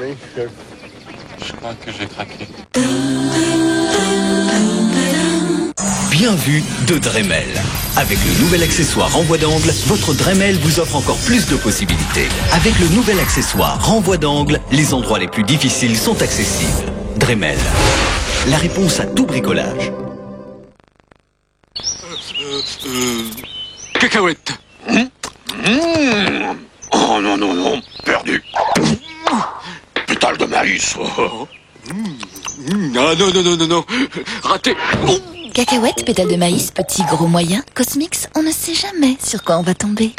Oui, je crois que j'ai craqué. Bien vu de Dremel. Avec le nouvel accessoire renvoi d'angle, votre Dremel vous offre encore plus de possibilités. Avec le nouvel accessoire renvoi d'angle, les endroits les plus difficiles sont accessibles. Dremel, la réponse à tout bricolage. Cacahuète. Oh non, perdu. Pétale de maïs. Non. Raté. Cacahuètes, pétales de maïs, petit, gros, moyen. Cosmix, on ne sait jamais sur quoi on va tomber.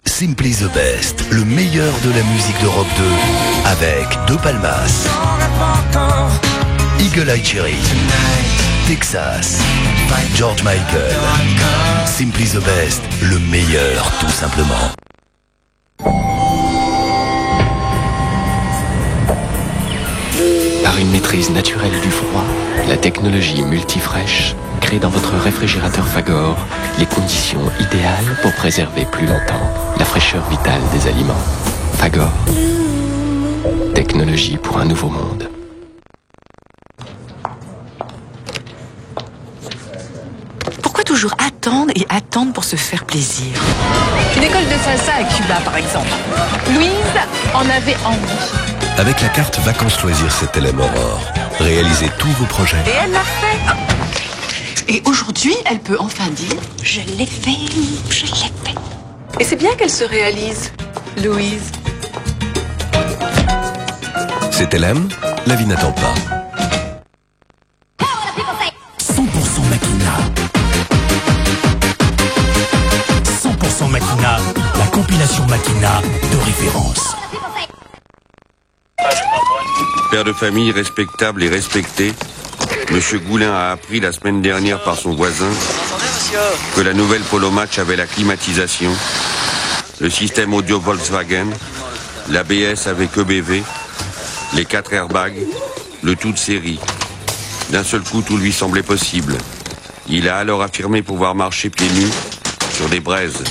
Simply the Best, le meilleur de la musique d'Europe 2, avec De Palmas, Eagle Eye Cherry, Texas, George Michael. Simply the Best, le meilleur tout simplement. Par une maîtrise naturelle du froid, la technologie multifresh crée dans votre réfrigérateur Fagor les conditions idéales pour préserver plus longtemps la fraîcheur vitale des aliments. Fagor. Technologie pour un nouveau monde. Pourquoi toujours attendre et attendre pour se faire plaisir? Une école de salsa à Cuba, par exemple. Louise en avait envie. Avec la carte Vacances Loisirs CTLM Aurore, réalisez tous vos projets. Et elle l'a fait. Et aujourd'hui, elle peut enfin dire « Je l'ai fait, je l'ai fait ». Et c'est bien qu'elle se réalise, Louise. CTLM, la vie n'attend pas. 100% Makina. 100% Makina, la compilation Makina de référence. Père de famille respectable et respecté, Monsieur Goulin a appris la semaine dernière par son voisin que la nouvelle Polo Match avait la climatisation, le système audio Volkswagen, l'ABS avec EBV, les 4 airbags, le tout de série. D'un seul coup, tout lui semblait possible. Il a alors affirmé pouvoir marcher pieds nus sur des braises.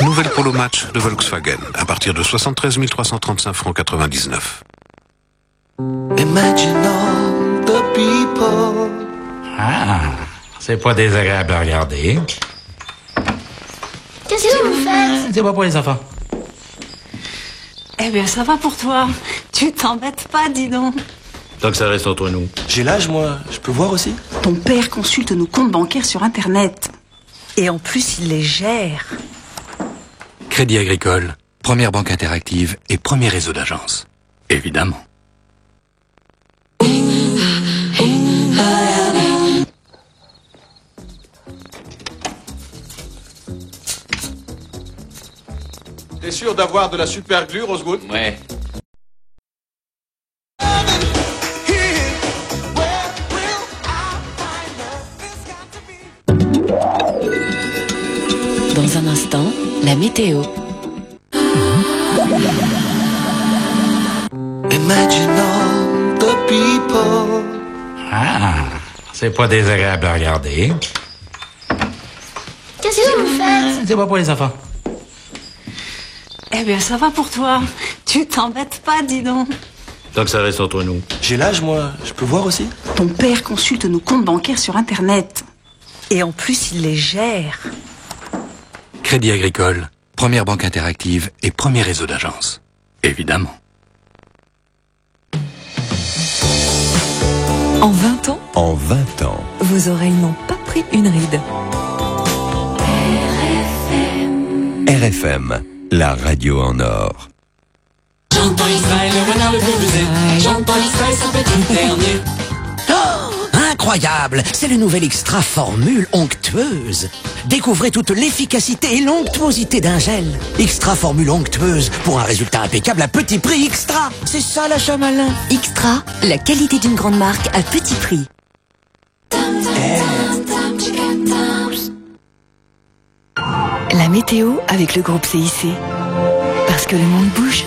Nouvelle Polo Match de Volkswagen, à partir de 73 335 francs 99. Imagine all the people. Ah, c'est pas désagréable à regarder. Qu'est-ce que vous faites? C'est pas pour les enfants. Eh bien, ça va pour toi. Tu t'embêtes pas, dis donc. Donc ça reste entre nous. J'ai l'âge, moi. Je peux voir aussi? Ton père consulte nos comptes bancaires sur Internet. Et en plus, il les gère. Crédit Agricole, première banque interactive et premier réseau d'agences. Évidemment. T'es sûr d'avoir de la super glue, Rosewood? Ouais. Dans un instant, la météo. Imagine all the people. Ah, c'est pas désagréable à regarder. Qu'est-ce que vous faites? C'est pas pour les enfants. Eh bien, ça va pour toi. Tu t'embêtes pas, dis donc. Donc ça reste entre nous. J'ai l'âge, moi. Je peux voir aussi? Ton père consulte nos comptes bancaires sur Internet. Et en plus, il les gère. Crédit Agricole, première banque interactive et premier réseau d'agences. Évidemment. En 20 ans, En 20 ans, vos oreilles n'ont pas pris une ride. RFM, la radio en or. Jean-Paul Israël, le renard le plus rusé. Jean-Paul Israël, son petit dernier. Incroyable! C'est le nouvel Extra Formule onctueuse. Découvrez toute l'efficacité et l'onctuosité d'un gel. Extra Formule onctueuse pour un résultat impeccable à petit prix extra. C'est ça l'achat malin. Extra, la qualité d'une grande marque à petit prix. La météo avec le groupe CIC. Parce que le monde bouge.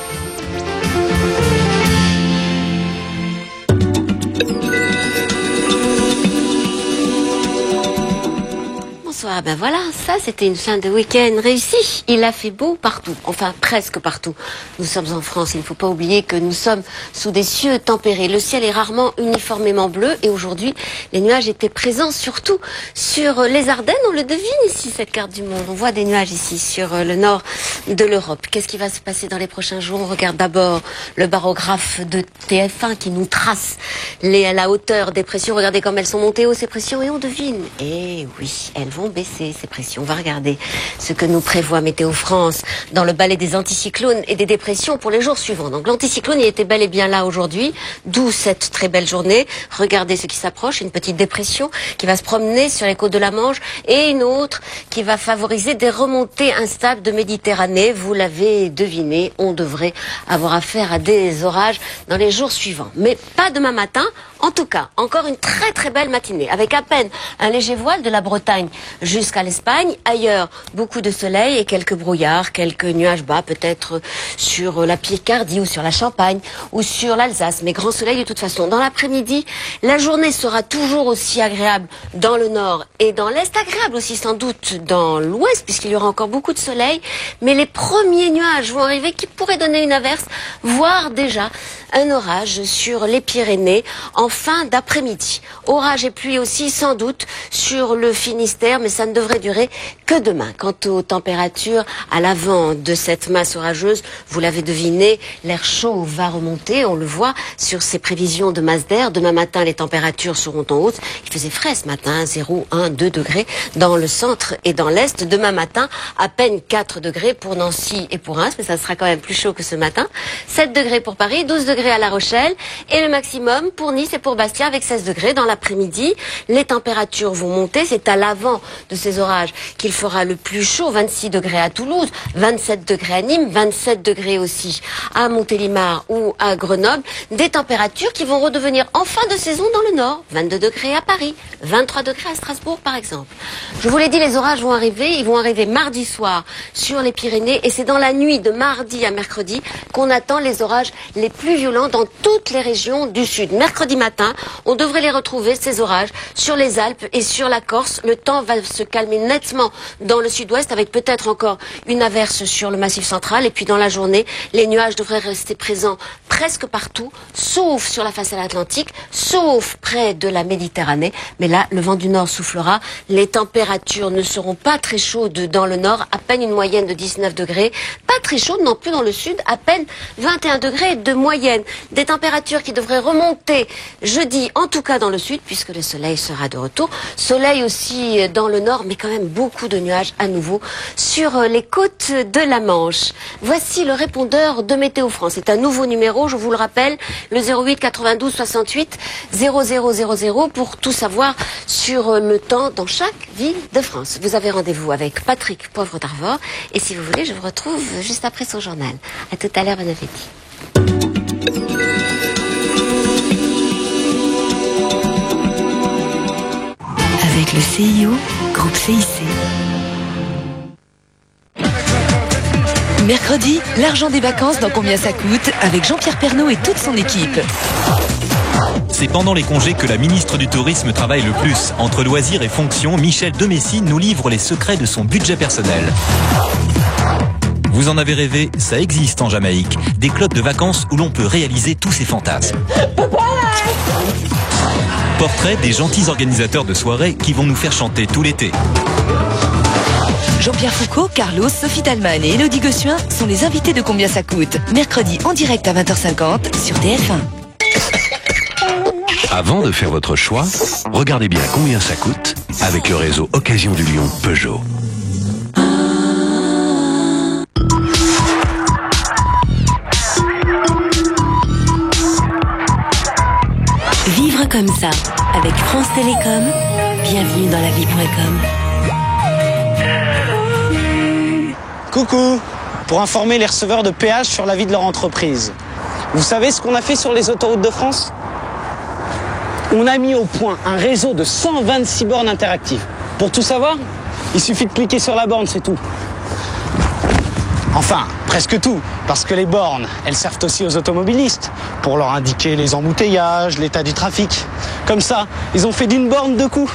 François. Ben voilà, ça c'était une fin de week-end réussie. Il a fait beau partout, enfin presque partout. Nous sommes en France, il ne faut pas oublier que nous sommes sous des cieux tempérés. Le ciel est rarement uniformément bleu et aujourd'hui, les nuages étaient présents surtout sur les Ardennes. On le devine ici, cette carte du monde. On voit des nuages ici sur le nord de l'Europe. Qu'est-ce qui va se passer dans les prochains jours? On regarde d'abord le barographe de TF1 qui nous trace la hauteur des pressions. Regardez comme elles sont montées haut ces pressions et on devine. Eh oui, elles vont baisser ces pressions. On va regarder ce que nous prévoit Météo France dans le balai des anticyclones et des dépressions pour les jours suivants. Donc l'anticyclone, il était bel et bien là aujourd'hui, d'où cette très belle journée. Regardez ce qui s'approche, une petite dépression qui va se promener sur les côtes de la Manche et une autre qui va favoriser des remontées instables de Méditerranée. Vous l'avez deviné, on devrait avoir affaire à des orages dans les jours suivants. Mais pas demain matin. En tout cas, encore une très très belle matinée, avec à peine un léger voile de la Bretagne jusqu'à l'Espagne. Ailleurs, beaucoup de soleil et quelques brouillards, quelques nuages bas, peut-être sur la Picardie ou sur la Champagne ou sur l'Alsace. Mais grand soleil de toute façon. Dans l'après-midi, la journée sera toujours aussi agréable dans le nord et dans l'est, agréable aussi sans doute dans l'ouest, puisqu'il y aura encore beaucoup de soleil. Mais les premiers nuages vont arriver qui pourraient donner une averse, voire déjà un orage sur les Pyrénées en fin d'après-midi. Orage et pluie aussi sans doute sur le Finistère, mais ça ne devrait durer que demain. Quant aux températures à l'avant de cette masse orageuse, vous l'avez deviné, l'air chaud va remonter, on le voit sur ces prévisions de masse d'air. Demain matin, les températures seront en hausse. Il faisait frais ce matin, 0, 1, 2 degrés dans le centre et dans l'est. Demain matin, à peine 4 degrés pour Nancy et pour Reims, mais ça sera quand même plus chaud que ce matin. 7 degrés pour Paris, 12 degrés à La Rochelle et le maximum pour Nice et pour Bastia avec 16 degrés dans l'après-midi. Les températures vont monter, c'est à l'avant de ces orages qu'il fera le plus chaud. 26 degrés à Toulouse, 27 degrés à Nîmes, 27 degrés aussi à Montélimar ou à Grenoble. Des températures qui vont redevenir en fin de saison dans le nord. 22 degrés à Paris, 23 degrés à Strasbourg par exemple. Je vous l'ai dit, les orages vont arriver. Ils vont arriver mardi soir sur les Pyrénées et c'est dans la nuit de mardi à mercredi qu'on attend les orages les plus violents dans toutes les régions du sud. Mercredi matin, on devrait les retrouver, ces orages, sur les Alpes et sur la Corse. Le temps va se calmer nettement dans le sud-ouest avec peut-être encore une averse sur le massif central. Et puis dans la journée, les nuages devraient rester présents presque partout, sauf sur la façade atlantique, sauf près de la Méditerranée. Mais là, le vent du nord soufflera. Les températures ne seront pas très chaudes dans le nord, à peine une moyenne de 19 degrés. Pas très chaudes non plus dans le sud, à peine 21 degrés de moyenne. Des températures qui devraient remonter jeudi, en tout cas dans le sud, puisque le soleil sera de retour. Soleil aussi dans le nord, mais quand même beaucoup de nuages à nouveau sur les côtes de la Manche. Voici le répondeur de Météo France. C'est un nouveau numéro, je vous le rappelle, le 08 92 68 0000 pour tout savoir sur le temps dans chaque ville de France. Vous avez rendez-vous avec Patrick Poivre d'Arvor et si vous voulez, je vous retrouve juste après son journal. À tout à l'heure, bon appétit. Avec le CIO, groupe CIC. Mercredi, l'argent des vacances dans Combien ça coûte avec Jean-Pierre Pernaut et toute son équipe. C'est pendant les congés que la ministre du Tourisme travaille le plus. Entre loisirs et fonctions, Michel Demessy nous livre les secrets de son budget personnel. Vous en avez rêvé, ça existe en Jamaïque. Des clubs de vacances où l'on peut réaliser tous ses fantasmes. Portrait des gentils organisateurs de soirées qui vont nous faire chanter tout l'été. Jean-Pierre Foucault, Carlos, Sophie Talman et Élodie Gossuin sont les invités de Combien ça coûte. Mercredi en direct à 20h50 sur TF1. Avant de faire votre choix, regardez bien combien ça coûte avec le réseau Occasion du Lyon Peugeot. Vivre comme ça, avec France Télécom, bienvenue dans la vie.com. Coucou, pour informer les receveurs de péage sur la vie de leur entreprise. Vous savez ce qu'on a fait sur les autoroutes de France ? On a mis au point un réseau de 126 bornes interactives. Pour tout savoir, il suffit de cliquer sur la borne, c'est tout. Enfin, presque tout, parce que les bornes, elles servent aussi aux automobilistes, pour leur indiquer les embouteillages, l'état du trafic. Comme ça, ils ont fait d'une borne deux coups.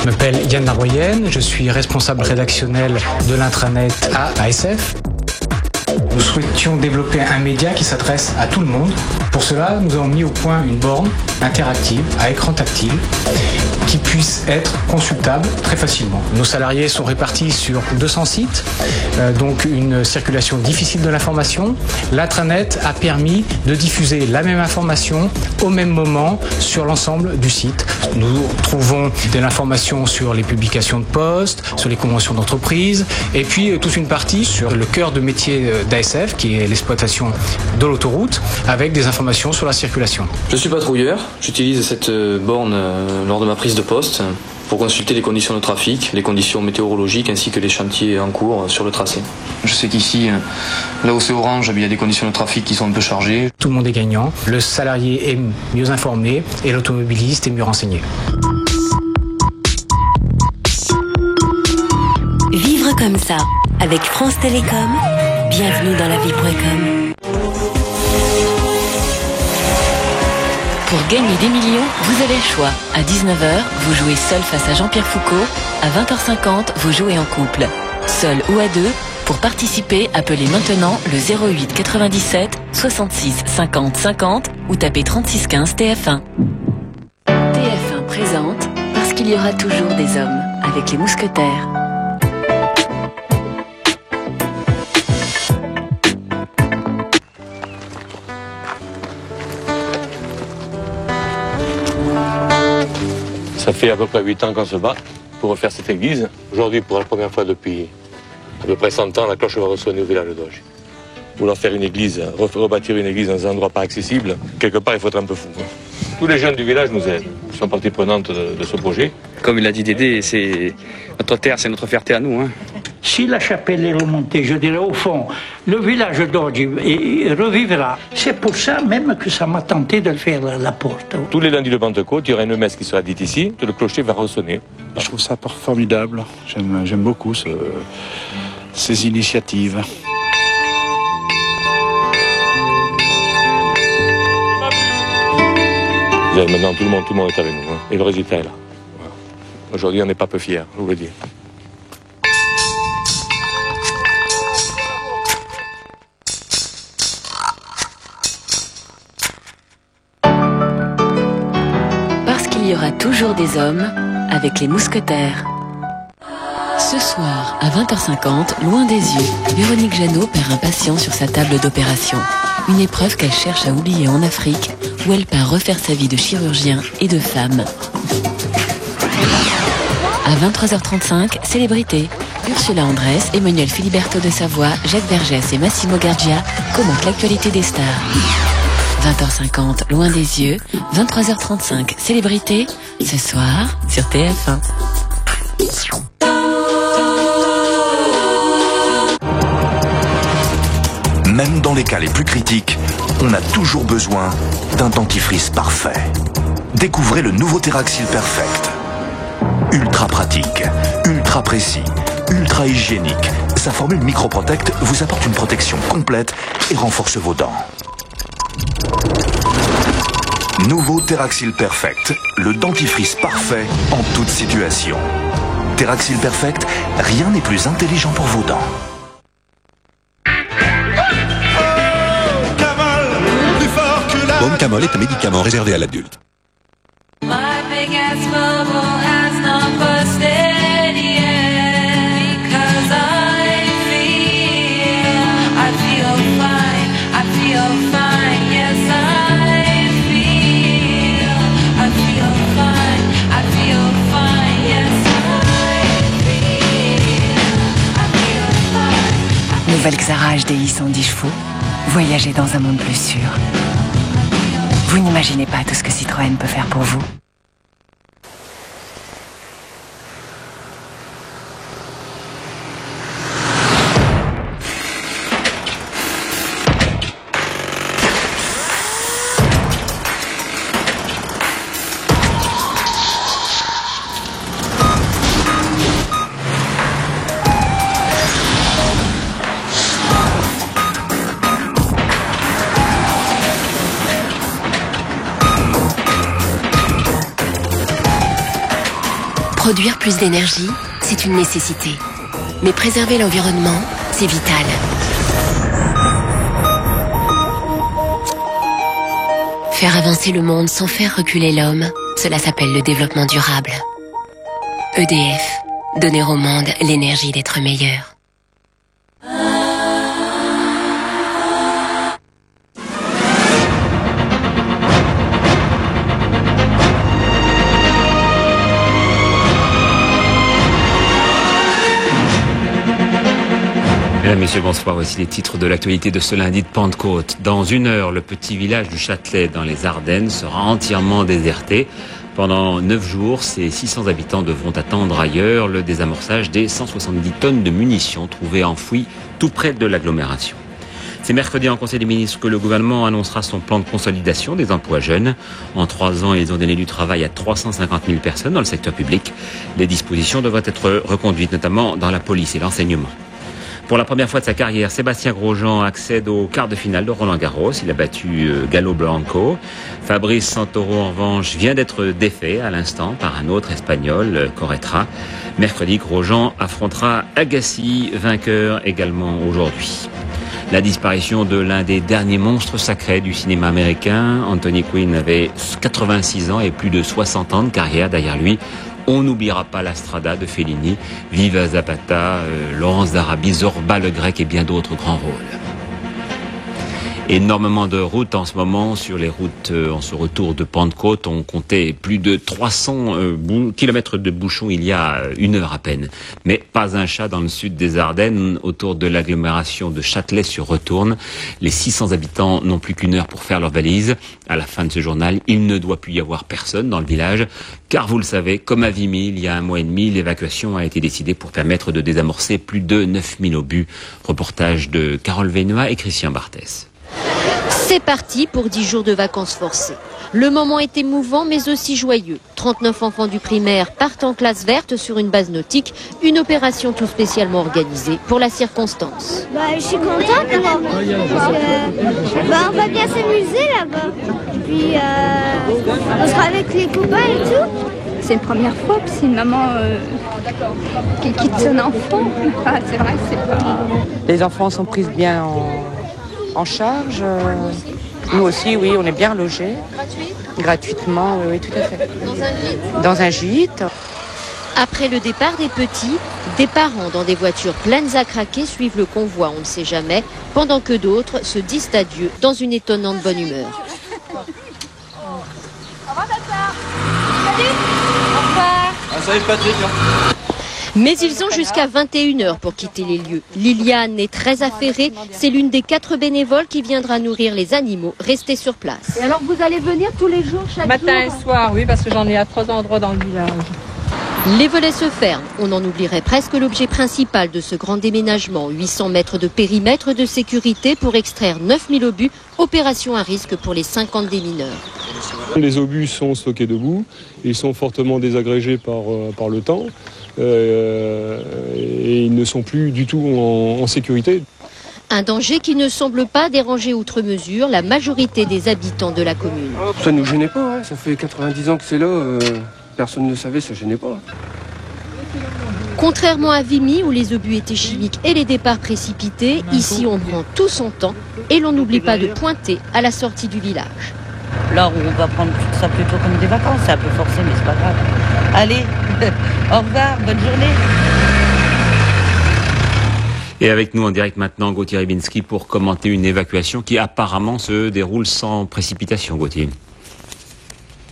Je m'appelle Yann Laroyenne, je suis responsable rédactionnel de l'intranet à ASF. Nous souhaitions développer un média qui s'adresse à tout le monde. Pour cela, nous avons mis au point une borne interactive à écran tactile qui puisse être consultable très facilement. Nos salariés sont répartis sur 200 sites, donc une circulation difficile de l'information. L'intranet a permis de diffuser la même information au même moment sur l'ensemble du site. Nous trouvons de l'information sur les publications de postes, sur les conventions d'entreprise, et puis toute une partie sur le cœur de métier d'ASF, qui est l'exploitation de l'autoroute, avec des informations sur la circulation. Je suis patrouilleur, j'utilise cette borne lors de ma prise de poste pour consulter les conditions de trafic, les conditions météorologiques ainsi que les chantiers en cours sur le tracé. Je sais qu'ici, là où c'est orange, il y a des conditions de trafic qui sont un peu chargées. Tout le monde est gagnant, le salarié est mieux informé et l'automobiliste est mieux renseigné. Vivre comme ça, avec France Télécom, bienvenue dans la vie.com. Pour gagner des millions, vous avez le choix. À 19h, vous jouez seul face à Jean-Pierre Foucault. À 20h50, vous jouez en couple. Seul ou à deux, pour participer, appelez maintenant le 08 97 66 50 50 ou tapez 36 15 TF1. TF1 présente Parce qu'il y aura toujours des hommes avec les mousquetaires. Ça fait à peu près 8 ans qu'on se bat pour refaire cette église. Aujourd'hui, pour la première fois depuis à peu près 100 ans, la cloche va ressonner au village de Doge. Vouloir faire une église, rebâtir une église dans un endroit pas accessible, quelque part, il faut être un peu fou. Tous les jeunes du village nous aident. Ils sont partie prenante de ce projet. Comme il a dit Dédé, c'est notre terre, c'est notre fierté à nous. Si la chapelle est remontée, je dirais au fond, le village d'Oggi revivra. C'est pour ça même que ça m'a tenté de le faire à la porte. Tous les lundis de Pentecôte, il y aura une messe qui sera dite ici, et le clocher va ressonner. Je trouve ça formidable. J'aime beaucoup ces initiatives. Vous avez maintenant tout le monde est avec nous. Et le résultat est là. Voilà. Aujourd'hui, on n'est pas peu fiers, je vous le dis. Parce qu'il y aura toujours des hommes avec les mousquetaires. Ce soir, à 20h50, loin des yeux, Véronique Jeannot perd un patient sur sa table d'opération. Une épreuve qu'elle cherche à oublier en Afrique, où elle part refaire sa vie de chirurgien et de femme. À 23h35, célébrité. Ursula Andress, Emmanuel Filiberto de Savoie, Jacques Vergès et Massimo Gardia commentent l'actualité des stars. 20h50, loin des yeux. 23h35, célébrité. Ce soir, sur TF1. Même dans les cas les plus critiques, on a toujours besoin d'un dentifrice parfait. Découvrez le nouveau Teraxil Perfect. Ultra pratique, ultra précis, ultra hygiénique. Sa formule Microprotect vous apporte une protection complète et renforce vos dents. Nouveau Teraxil Perfect, le dentifrice parfait en toute situation. Teraxil Perfect, rien n'est plus intelligent pour vos dents. Baume Camol est un médicament réservé à l'adulte. Nouvelle Xara HDI 110 chevaux. Voyagez dans un monde plus sûr. Vous n'imaginez pas tout ce que Citroën peut faire pour vous. Produire plus d'énergie, c'est une nécessité. Mais préserver l'environnement, c'est vital. Faire avancer le monde sans faire reculer l'homme, cela s'appelle le développement durable. EDF, donner au monde l'énergie d'être meilleur. Mesdames, Messieurs, bonsoir. Voici les titres de l'actualité de ce lundi de Pentecôte. Dans 1 heure, le petit village du Châtelet dans les Ardennes sera entièrement déserté. Pendant 9 jours, ces 600 habitants devront attendre ailleurs le désamorçage des 170 tonnes de munitions trouvées enfouies tout près de l'agglomération. C'est mercredi en Conseil des ministres que le gouvernement annoncera son plan de consolidation des emplois jeunes. En 3 ans, ils ont donné du travail à 350 000 personnes dans le secteur public. Les dispositions devraient être reconduites, notamment dans la police et l'enseignement. Pour la première fois de sa carrière, Sébastien Grosjean accède au quart de finale de Roland-Garros. Il a battu Galo Blanco. Fabrice Santoro, en revanche, vient d'être défait à l'instant par un autre Espagnol, Corretra. Mercredi, Grosjean affrontera Agassi, vainqueur également aujourd'hui. La disparition de l'un des derniers monstres sacrés du cinéma américain, Anthony Quinn avait 86 ans et plus de 60 ans de carrière derrière lui. On n'oubliera pas la Strada de Fellini, Viva Zapata, Laurence d'Arabie, Zorba le Grec et bien d'autres grands rôles. Énormément de routes en ce moment sur les routes en ce retour de Pentecôte. On comptait plus de 300 kilomètres de bouchons il y a 1 heure à peine. Mais pas un chat dans le sud des Ardennes, autour de l'agglomération de Châtelet-sur-Retourne. Les 600 habitants n'ont plus qu'1 heure pour faire leur valise. À la fin de ce journal, il ne doit plus y avoir personne dans le village. Car vous le savez, comme à Vimy, il y a 1 mois et demi, l'évacuation a été décidée pour permettre de désamorcer plus de 9000 obus. Reportage de Carole Vénois et Christian Barthès. C'est parti pour 10 jours de vacances forcées. Le moment est émouvant mais aussi joyeux. 39 enfants du primaire partent en classe verte sur une base nautique, une opération tout spécialement organisée pour la circonstance. Je suis contente on va bien s'amuser là-bas. Puis on sera avec les copains et tout. C'est une première fois, puis c'est une maman qui quitte son enfant. C'est vrai que c'est pas... Les enfants sont pris bien en charge. Nous aussi, oui, on est bien logés. Gratuitement, oui, tout à fait. Dans un gîte. Après le départ des petits, des parents dans des voitures pleines à craquer suivent le convoi, on ne sait jamais, pendant que d'autres se disent adieu dans une étonnante bonne humeur. Au revoir, Tata. Salut. Au revoir. Salut, Patrick. Mais ils ont jusqu'à 21h pour quitter les lieux. Liliane est très affairée. C'est l'une des 4 bénévoles qui viendra nourrir les animaux restés sur place. Et alors vous allez venir tous les jours, chaque matin et soir, oui, parce que j'en ai à 3 endroits dans le village. Les volets se ferment. On en oublierait presque l'objet principal de ce grand déménagement. 800 mètres de périmètre de sécurité pour extraire 9000 obus. Opération à risque pour les 50 démineurs. Les obus sont stockés debout. Ils sont fortement désagrégés par le temps. Et ils ne sont plus du tout en sécurité. Un danger qui ne semble pas déranger outre mesure la majorité des habitants de la commune. Ça ne nous gênait pas, hein. Ça fait 90 ans que c'est là, personne ne savait, ça ne gênait pas. Contrairement à Vimy où les obus étaient chimiques et les départs précipités, ici on prend tout son temps et l'on n'oublie pas de pointer à la sortie du village. Là où on va prendre ça plutôt comme des vacances, c'est un peu forcé mais c'est pas grave. Allez, au revoir, bonne journée. Et avec nous en direct maintenant, Gauthier Ribinski pour commenter une évacuation qui apparemment se déroule sans précipitation, Gauthier.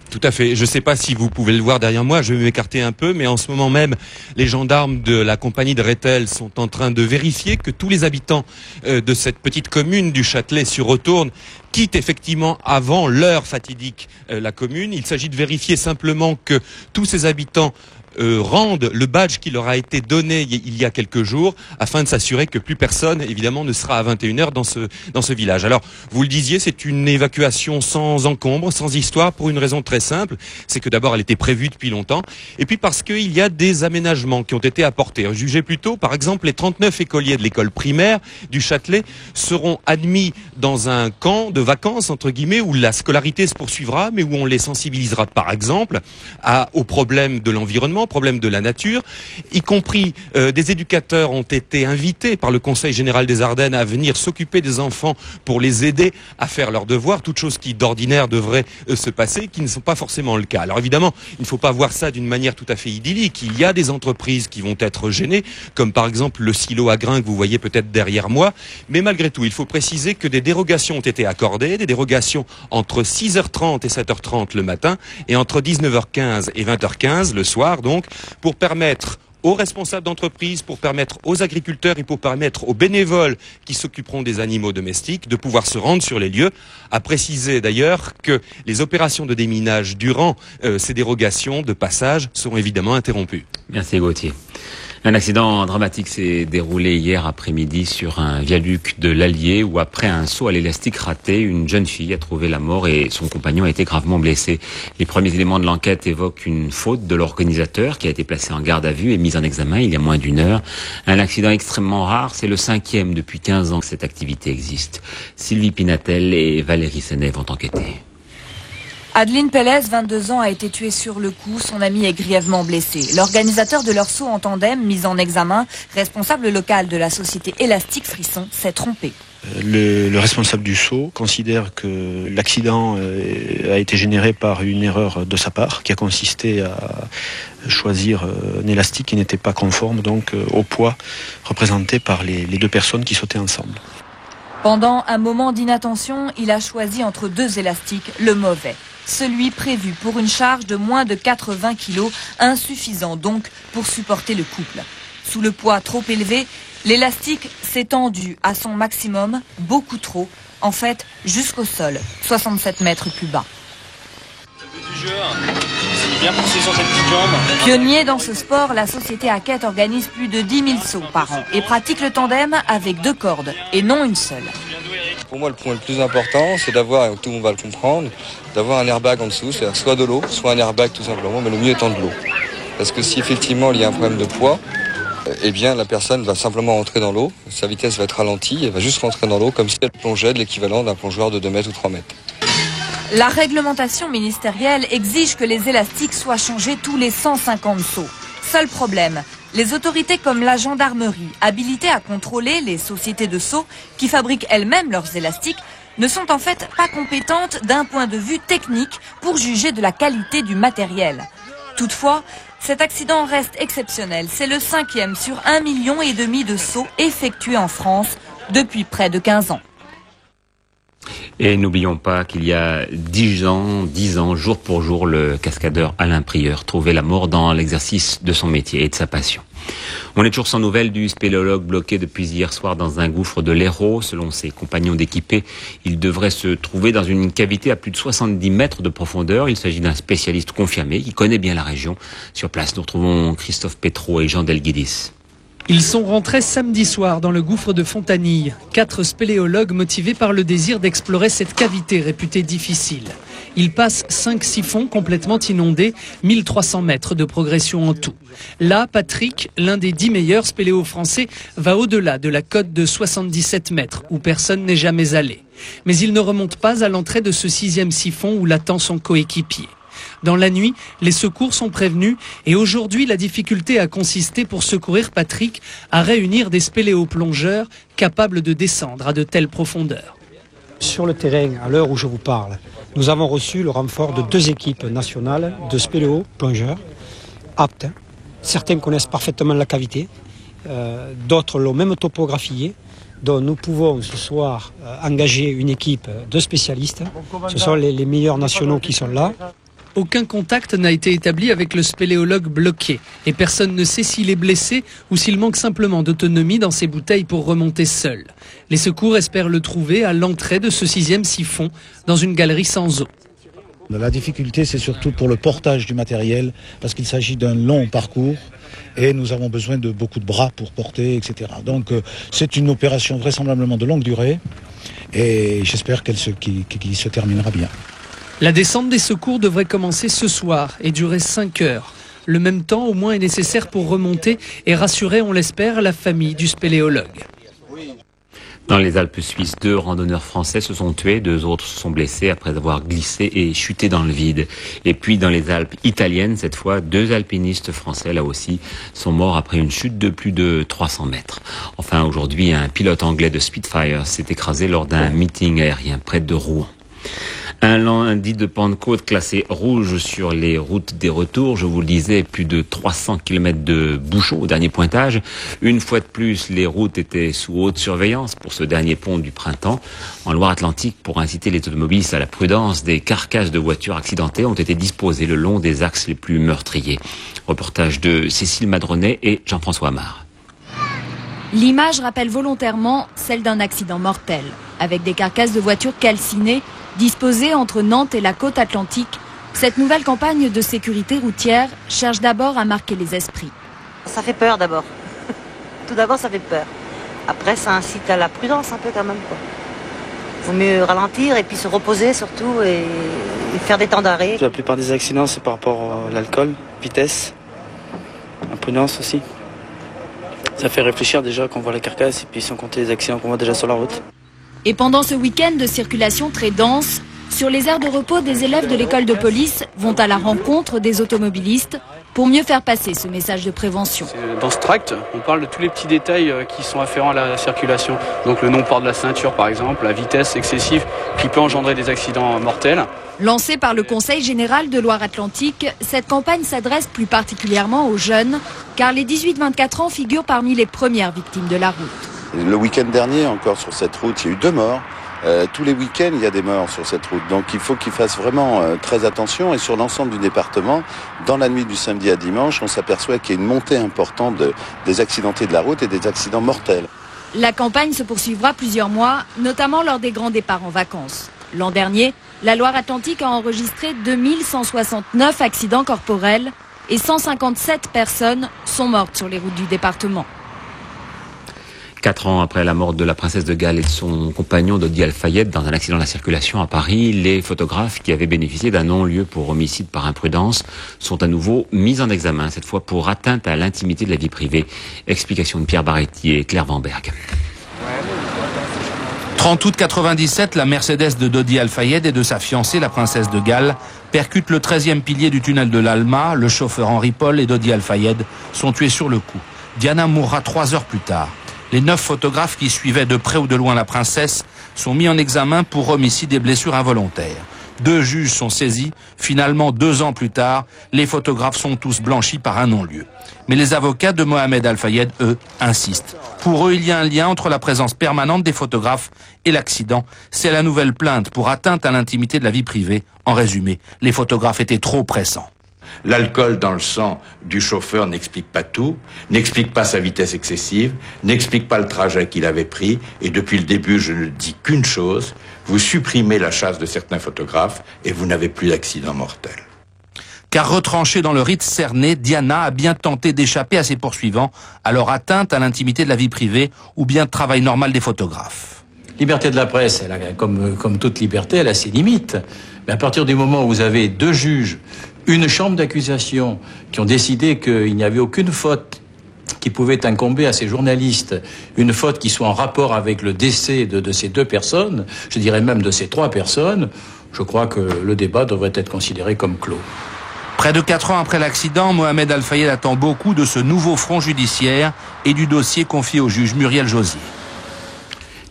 Tout à fait. Je ne sais pas si vous pouvez le voir derrière moi, je vais m'écarter un peu, mais en ce moment même, les gendarmes de la compagnie de Rethel sont en train de vérifier que tous les habitants de cette petite commune du Châtelet-sur-Retourne quittent effectivement avant l'heure fatidique la commune. Il s'agit de vérifier simplement que tous ces habitants rendent le badge qui leur a été donné il y a quelques jours afin de s'assurer que plus personne évidemment ne sera à 21h dans ce village. Alors vous le disiez, c'est une évacuation sans encombre, sans histoire, pour une raison très simple, c'est que d'abord elle était prévue depuis longtemps et puis parce qu'il y a des aménagements qui ont été apportés. Jugez plutôt, par exemple, les 39 écoliers de l'école primaire du Châtelet seront admis dans un camp de vacances entre guillemets où la scolarité se poursuivra mais où on les sensibilisera par exemple aux problèmes de l'environnement, l'environnement, problème de la nature, y compris des éducateurs ont été invités par le Conseil général des Ardennes à venir s'occuper des enfants pour les aider à faire leurs devoirs, toutes choses qui d'ordinaire devraient se passer, qui ne sont pas forcément le cas. Alors évidemment, il ne faut pas voir ça d'une manière tout à fait idyllique. Il y a des entreprises qui vont être gênées, comme par exemple le silo à grains que vous voyez peut-être derrière moi, mais malgré tout, il faut préciser que des dérogations ont été accordées, des dérogations entre 6h30 et 7h30 le matin, et entre 19h15 et 20h15 le soir, donc, pour permettre aux responsables d'entreprise, pour permettre aux agriculteurs et pour permettre aux bénévoles qui s'occuperont des animaux domestiques de pouvoir se rendre sur les lieux. À préciser d'ailleurs que les opérations de déminage durant ces dérogations de passage seront évidemment interrompues. Merci Gauthier. Un accident dramatique s'est déroulé hier après-midi sur un viaduc de l'Allier où après un saut à l'élastique raté, une jeune fille a trouvé la mort et son compagnon a été gravement blessé. Les premiers éléments de l'enquête évoquent une faute de l'organisateur qui a été placé en garde à vue et mis en examen il y a moins d'une heure. Un accident extrêmement rare, c'est le 5e depuis 15 ans que cette activité existe. Sylvie Pinatel et Valérie Senet vont enquêter. Adeline Pélez, 22 ans, a été tuée sur le coup. Son ami est grièvement blessé. L'organisateur de leur saut en tandem, mis en examen, responsable local de la société Élastique Frisson, s'est trompé. Le responsable du saut considère que l'accident a été généré par une erreur de sa part qui a consisté à choisir un élastique qui n'était pas conforme donc au poids représenté par les deux personnes qui sautaient ensemble. Pendant un moment d'inattention, il a choisi entre deux élastiques, le mauvais. Celui prévu pour une charge de moins de 80 kg, insuffisant donc pour supporter le couple. Sous le poids trop élevé, l'élastique s'est tendu à son maximum, beaucoup trop, en fait jusqu'au sol, 67 mètres plus bas. Bien poussé sur cette petite jambe. Pionnier dans ce sport, la société Hackett organise plus de 10 000 sauts par an et pratique le tandem avec 2 cordes et non une seule. Pour moi, le point le plus important, c'est d'avoir, et tout le monde va le comprendre, d'avoir un airbag en dessous, c'est-à-dire soit de l'eau, soit un airbag tout simplement, mais le mieux étant de l'eau. Parce que si effectivement il y a un problème de poids, eh bien la personne va simplement rentrer dans l'eau, sa vitesse va être ralentie, elle va juste rentrer dans l'eau comme si elle plongeait de l'équivalent d'un plongeoir de 2 mètres ou 3 mètres. La réglementation ministérielle exige que les élastiques soient changés tous les 150 sauts. Seul problème, les autorités comme la gendarmerie, habilitées à contrôler les sociétés de sauts qui fabriquent elles-mêmes leurs élastiques, ne sont en fait pas compétentes d'un point de vue technique pour juger de la qualité du matériel. Toutefois, cet accident reste exceptionnel. C'est le 5e sur 1,5 million de sauts effectués en France depuis près de 15 ans. Et n'oublions pas qu'il y a 10 ans, jour pour jour, le cascadeur Alain Prieur trouvait la mort dans l'exercice de son métier et de sa passion. On est toujours sans nouvelles du spéléologue bloqué depuis hier soir dans un gouffre de l'Hérault. Selon ses compagnons d'équipée, il devrait se trouver dans une cavité à plus de 70 mètres de profondeur. Il s'agit d'un spécialiste confirmé qui connaît bien la région. Sur place, nous retrouvons Christophe Pétraud et Jean Delguidis. Ils sont rentrés samedi soir dans le gouffre de Fontanille. 4 spéléologues motivés par le désir d'explorer cette cavité réputée difficile. Ils passent 5 siphons complètement inondés, 1300 mètres de progression en tout. Là, Patrick, l'un des 10 meilleurs spéléos français, va au-delà de la cote de 77 mètres où personne n'est jamais allé. Mais il ne remonte pas à l'entrée de ce 6e siphon où l'attend son coéquipier. Dans la nuit, les secours sont prévenus et aujourd'hui, la difficulté a consisté pour secourir Patrick à réunir des spéléoplongeurs capables de descendre à de telles profondeurs. Sur le terrain, à l'heure où je vous parle, nous avons reçu le renfort de 2 équipes nationales de spéléoplongeurs aptes. Certains connaissent parfaitement la cavité, d'autres l'ont même topographiée. Donc nous pouvons ce soir engager une équipe de spécialistes. Ce sont les meilleurs nationaux qui sont là. Aucun contact n'a été établi avec le spéléologue bloqué et personne ne sait s'il est blessé ou s'il manque simplement d'autonomie dans ses bouteilles pour remonter seul. Les secours espèrent le trouver à l'entrée de ce 6e siphon dans une galerie sans eau. La difficulté, c'est surtout pour le portage du matériel parce qu'il s'agit d'un long parcours et nous avons besoin de beaucoup de bras pour porter, etc. Donc c'est une opération vraisemblablement de longue durée et j'espère qu'il se terminera bien. La descente des secours devrait commencer ce soir et durer 5 heures. Le même temps au moins est nécessaire pour remonter et rassurer, on l'espère, la famille du spéléologue. Dans les Alpes suisses, 2 randonneurs français se sont tués, 2 autres se sont blessés après avoir glissé et chuté dans le vide. Et puis dans les Alpes italiennes, cette fois, 2 alpinistes français, là aussi, sont morts après une chute de plus de 300 mètres. Enfin, aujourd'hui, un pilote anglais de Spitfire s'est écrasé lors d'un meeting aérien près de Rouen. Un lundi de Pentecôte classé rouge sur les routes des retours. Je vous le disais, plus de 300 km de bouchons au dernier pointage. Une fois de plus, les routes étaient sous haute surveillance pour ce dernier pont du printemps. En Loire-Atlantique, pour inciter les automobilistes à la prudence, des carcasses de voitures accidentées ont été disposées le long des axes les plus meurtriers. Reportage de Cécile Madronet et Jean-François Amar. L'image rappelle volontairement celle d'un accident mortel, avec des carcasses de voitures calcinées disposées entre Nantes et la côte atlantique. Cette nouvelle campagne de sécurité routière cherche d'abord à marquer les esprits. Ça fait peur d'abord. Tout d'abord, ça fait peur. Après, ça incite à la prudence un peu quand même, quoi. Vaut mieux ralentir et puis se reposer surtout et faire des temps d'arrêt. La plupart des accidents, c'est par rapport à l'alcool, vitesse, imprudence aussi. Ça fait réfléchir déjà quand on voit la carcasse et puis sans compter les accidents qu'on voit déjà sur la route. Et pendant ce week-end de circulation très dense, sur les aires de repos, des élèves de l'école de police vont à la rencontre des automobilistes pour mieux faire passer ce message de prévention. Dans ce tract, on parle de tous les petits détails qui sont afférents à la circulation. Donc le non-port de la ceinture par exemple, la vitesse excessive qui peut engendrer des accidents mortels. Lancée par le Conseil général de Loire-Atlantique, cette campagne s'adresse plus particulièrement aux jeunes, car les 18-24 ans figurent parmi les premières victimes de la route. Le week-end dernier, encore sur cette route, il y a eu 2 morts. Tous les week-ends, il y a des morts sur cette route. Donc il faut qu'ils fassent vraiment très attention. Et sur l'ensemble du département, dans la nuit du samedi à dimanche, on s'aperçoit qu'il y a une montée importante des accidentés de la route et des accidents mortels. La campagne se poursuivra plusieurs mois, notamment lors des grands départs en vacances. L'an dernier, la Loire-Atlantique a enregistré 2169 accidents corporels et 157 personnes sont mortes sur les routes du département. 4 ans après la mort de la princesse de Galles et de son compagnon Dodi Al-Fayed dans un accident de la circulation à Paris, les photographes qui avaient bénéficié d'un non-lieu pour homicide par imprudence sont à nouveau mis en examen, cette fois pour atteinte à l'intimité de la vie privée. Explication de Pierre Barretti et Claire Vanberg. 30 août 97, la Mercedes de Dodi Al-Fayed et de sa fiancée, la princesse de Galles, percute le 13e pilier du tunnel de l'Alma. Le chauffeur Henri Paul et Dodi Al-Fayed sont tués sur le coup. Diana mourra 3 heures plus tard. Les 9 photographes qui suivaient de près ou de loin la princesse sont mis en examen pour homicide et blessures involontaires. 2 juges sont saisis. Finalement, 2 ans plus tard, les photographes sont tous blanchis par un non-lieu. Mais les avocats de Mohamed Al-Fayed, eux, insistent. Pour eux, il y a un lien entre la présence permanente des photographes et l'accident. C'est la nouvelle plainte pour atteinte à l'intimité de la vie privée. En résumé, les photographes étaient trop pressants. L'alcool dans le sang du chauffeur n'explique pas tout, n'explique pas sa vitesse excessive, n'explique pas le trajet qu'il avait pris. Et depuis le début, je ne dis qu'une chose, vous supprimez la chasse de certains photographes et vous n'avez plus d'accident mortel. Car retranchée dans le Ritz cerné, Diana a bien tenté d'échapper à ses poursuivants, alors atteinte à l'intimité de la vie privée ou bien travail normal des photographes. Liberté de la presse, elle a, comme toute liberté, elle a ses limites. Mais à partir du moment où vous avez 2 juges, une chambre d'accusation qui ont décidé qu'il n'y avait aucune faute qui pouvait incomber à ces journalistes, une faute qui soit en rapport avec le décès de ces 2 personnes, je dirais même de ces 3 personnes, je crois que le débat devrait être considéré comme clos. Près de 4 ans après l'accident, Mohamed Al-Fayed attend beaucoup de ce nouveau front judiciaire et du dossier confié au juge Muriel Josier.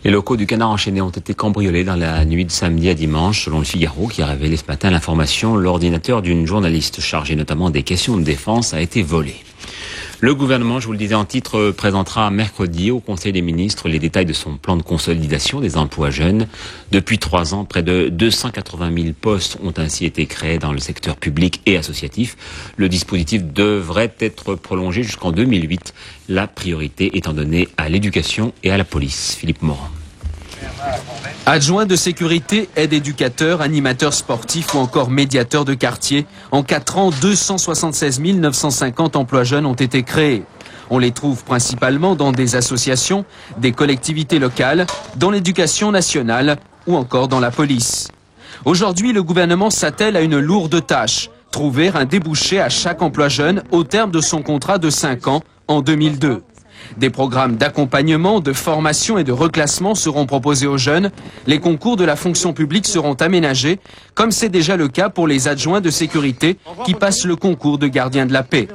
Les locaux du Canard enchaîné ont été cambriolés dans la nuit de samedi à dimanche, selon le Figaro, qui a révélé ce matin l'information. L'ordinateur d'une journaliste chargée notamment des questions de défense a été volé. Le gouvernement, je vous le disais en titre, présentera mercredi au Conseil des ministres les détails de son plan de consolidation des emplois jeunes. Depuis 3 ans, près de 280 000 postes ont ainsi été créés dans le secteur public et associatif. Le dispositif devrait être prolongé jusqu'en 2008, la priorité étant donnée à l'éducation et à la police. Philippe Morand. Adjoint de sécurité, aide éducateur, animateur sportif ou encore médiateur de quartier, en 4 ans, 276 950 emplois jeunes ont été créés. On les trouve principalement dans des associations, des collectivités locales, dans l'éducation nationale ou encore dans la police. Aujourd'hui, le gouvernement s'attelle à une lourde tâche, trouver un débouché à chaque emploi jeune au terme de son contrat de 5 ans en 2002. Des programmes d'accompagnement, de formation et de reclassement seront proposés aux jeunes. Les concours de la fonction publique seront aménagés, comme c'est déjà le cas pour les adjoints de sécurité qui passent le concours de gardien de la paix.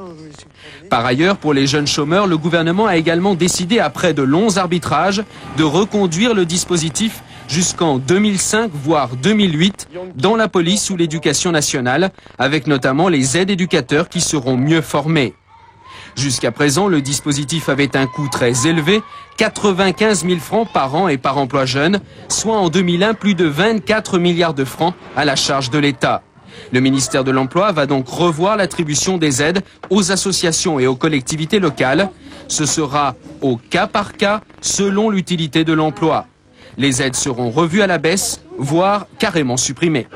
Par ailleurs, pour les jeunes chômeurs, le gouvernement a également décidé, après de longs arbitrages, de reconduire le dispositif jusqu'en 2005, voire 2008, dans la police ou l'éducation nationale, avec notamment les aides éducateurs qui seront mieux formés. Jusqu'à présent, le dispositif avait un coût très élevé, 95 000 francs par an et par emploi jeune, soit en 2001 plus de 24 milliards de francs à la charge de l'État. Le ministère de l'Emploi va donc revoir l'attribution des aides aux associations et aux collectivités locales. Ce sera au cas par cas selon l'utilité de l'emploi. Les aides seront revues à la baisse, voire carrément supprimées.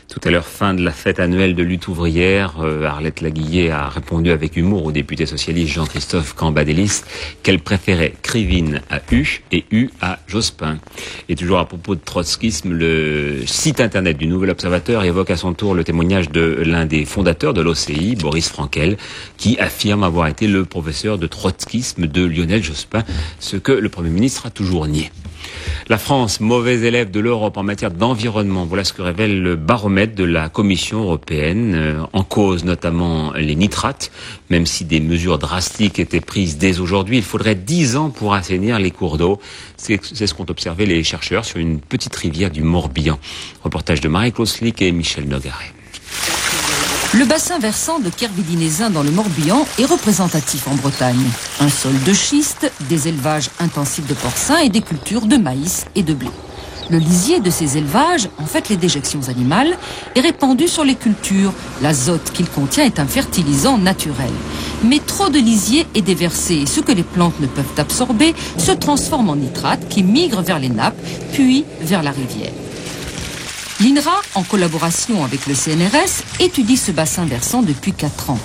Tout à l'heure, fin de la fête annuelle de lutte ouvrière, Arlette Laguillet a répondu avec humour au député socialiste Jean-Christophe Cambadélis qu'elle préférait Krivine à U et U à Jospin. Et toujours à propos de trotskisme, le site internet du Nouvel Observateur évoque à son tour le témoignage de l'un des fondateurs de l'OCI, Boris Frankel, qui affirme avoir été le professeur de trotskisme de Lionel Jospin, ce que le Premier ministre a toujours nié. La France, mauvais élève de l'Europe en matière d'environnement. Voilà ce que révèle le baromètre de la Commission européenne. En cause notamment les nitrates. Même si des mesures drastiques étaient prises dès aujourd'hui, il faudrait 10 ans pour assainir les cours d'eau. C'est ce qu'ont observé les chercheurs sur une petite rivière du Morbihan. Reportage de Marie-Claude Slick et Michel Nogaret. Le bassin versant de Kervédinézin dans le Morbihan est représentatif en Bretagne. Un sol de schiste, des élevages intensifs de porcins et des cultures de maïs et de blé. Le lisier de ces élevages, en fait les déjections animales, est répandu sur les cultures. L'azote qu'il contient est un fertilisant naturel. Mais trop de lisier est déversé et ce que les plantes ne peuvent absorber se transforme en nitrate qui migre vers les nappes, puis vers la rivière. L'INRA, en collaboration avec le CNRS, étudie ce bassin versant depuis 4 ans.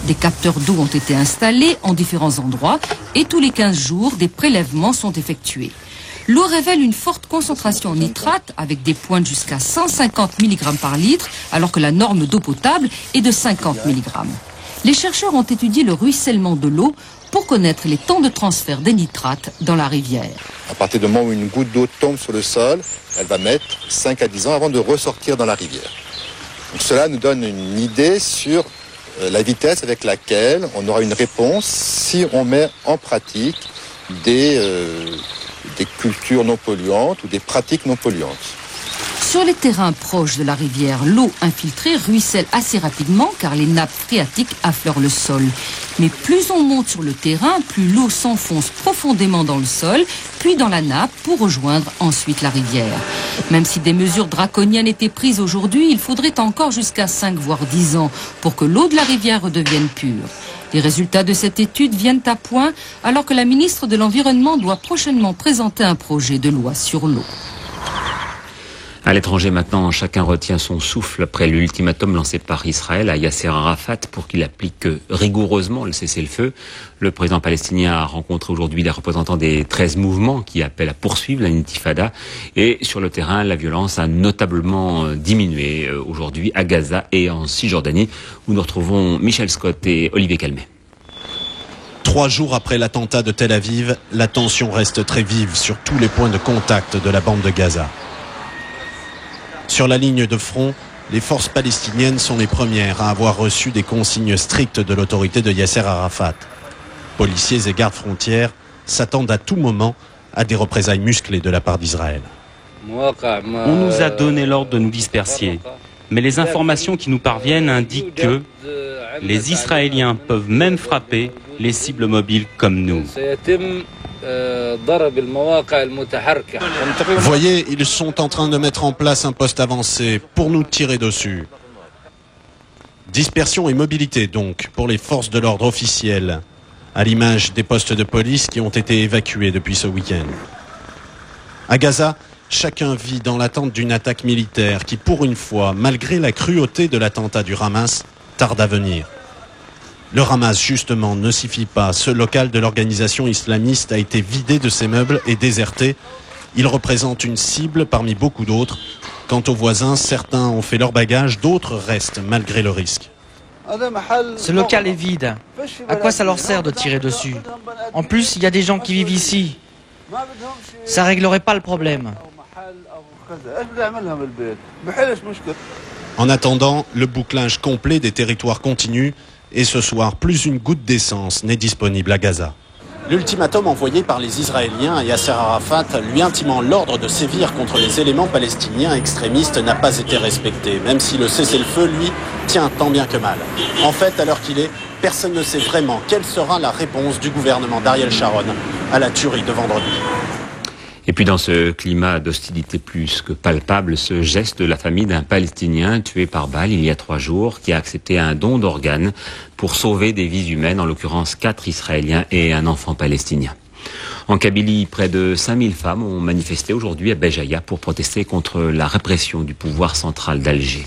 Des capteurs d'eau ont été installés en différents endroits et tous les 15 jours, des prélèvements sont effectués. L'eau révèle une forte concentration en nitrate avec des pointes jusqu'à 150 mg par litre alors que la norme d'eau potable est de 50 mg. Les chercheurs ont étudié le ruissellement de l'eau pour connaître les temps de transfert des nitrates dans la rivière. À partir du moment où une goutte d'eau tombe sur le sol, elle va mettre 5 à 10 ans avant de ressortir dans la rivière. Donc cela nous donne une idée sur la vitesse avec laquelle on aura une réponse si on met en pratique des cultures non polluantes ou des pratiques non polluantes. Sur les terrains proches de la rivière, l'eau infiltrée ruisselle assez rapidement car les nappes phréatiques affleurent le sol. Mais plus on monte sur le terrain, plus l'eau s'enfonce profondément dans le sol, puis dans la nappe pour rejoindre ensuite la rivière. Même si des mesures draconiennes étaient prises aujourd'hui, il faudrait encore jusqu'à 5 voire 10 ans pour que l'eau de la rivière redevienne pure. Les résultats de cette étude viennent à point alors que la ministre de l'Environnement doit prochainement présenter un projet de loi sur l'eau. À l'étranger maintenant, chacun retient son souffle après l'ultimatum lancé par Israël à Yasser Arafat pour qu'il applique rigoureusement le cessez-le-feu. Le président palestinien a rencontré aujourd'hui les représentants des 13 mouvements qui appellent à poursuivre la intifada. Et sur le terrain, la violence a notablement diminué aujourd'hui à Gaza et en Cisjordanie où nous retrouvons Michel Scott et Olivier Calmet. 3 jours après l'attentat de Tel Aviv, la tension reste très vive sur tous les points de contact de la bande de Gaza. Sur la ligne de front, les forces palestiniennes sont les premières à avoir reçu des consignes strictes de l'autorité de Yasser Arafat. Policiers et gardes frontières s'attendent à tout moment à des représailles musclées de la part d'Israël. On nous a donné l'ordre de nous disperser, mais les informations qui nous parviennent indiquent que les Israéliens peuvent même frapper les cibles mobiles comme nous. Voyez, ils sont en train de mettre en place un poste avancé pour nous tirer dessus. Dispersion et mobilité donc pour les forces de l'ordre officielles, à l'image des postes de police qui ont été évacués depuis ce week-end. À Gaza, chacun vit dans l'attente d'une attaque militaire qui, pour une fois, malgré la cruauté de l'attentat du Hamas, tarde à venir. Le Hamas, justement, ne s'y fie pas. Ce local de l'organisation islamiste a été vidé de ses meubles et déserté. Il représente une cible parmi beaucoup d'autres. Quant aux voisins, certains ont fait leur bagage, d'autres restent malgré le risque. Ce local est vide. À quoi ça leur sert de tirer dessus? En plus, il y a des gens qui vivent ici. Ça réglerait pas le problème. En attendant, le bouclage complet des territoires continue et ce soir, plus une goutte d'essence n'est disponible à Gaza. L'ultimatum envoyé par les Israéliens et Yasser Arafat lui intimant l'ordre de sévir contre les éléments palestiniens extrémistes n'a pas été respecté, même si le cessez-le-feu, lui, tient tant bien que mal. En fait, à l'heure qu'il est, personne ne sait vraiment quelle sera la réponse du gouvernement d'Ariel Sharon à la tuerie de vendredi. Et puis dans ce climat d'hostilité plus que palpable, ce geste de la famille d'un Palestinien tué par balle il y a 3 jours, qui a accepté un don d'organes pour sauver des vies humaines, en l'occurrence 4 Israéliens et un enfant palestinien. En Kabylie, près de 5000 femmes ont manifesté aujourd'hui à Béjaïa pour protester contre la répression du pouvoir central d'Alger.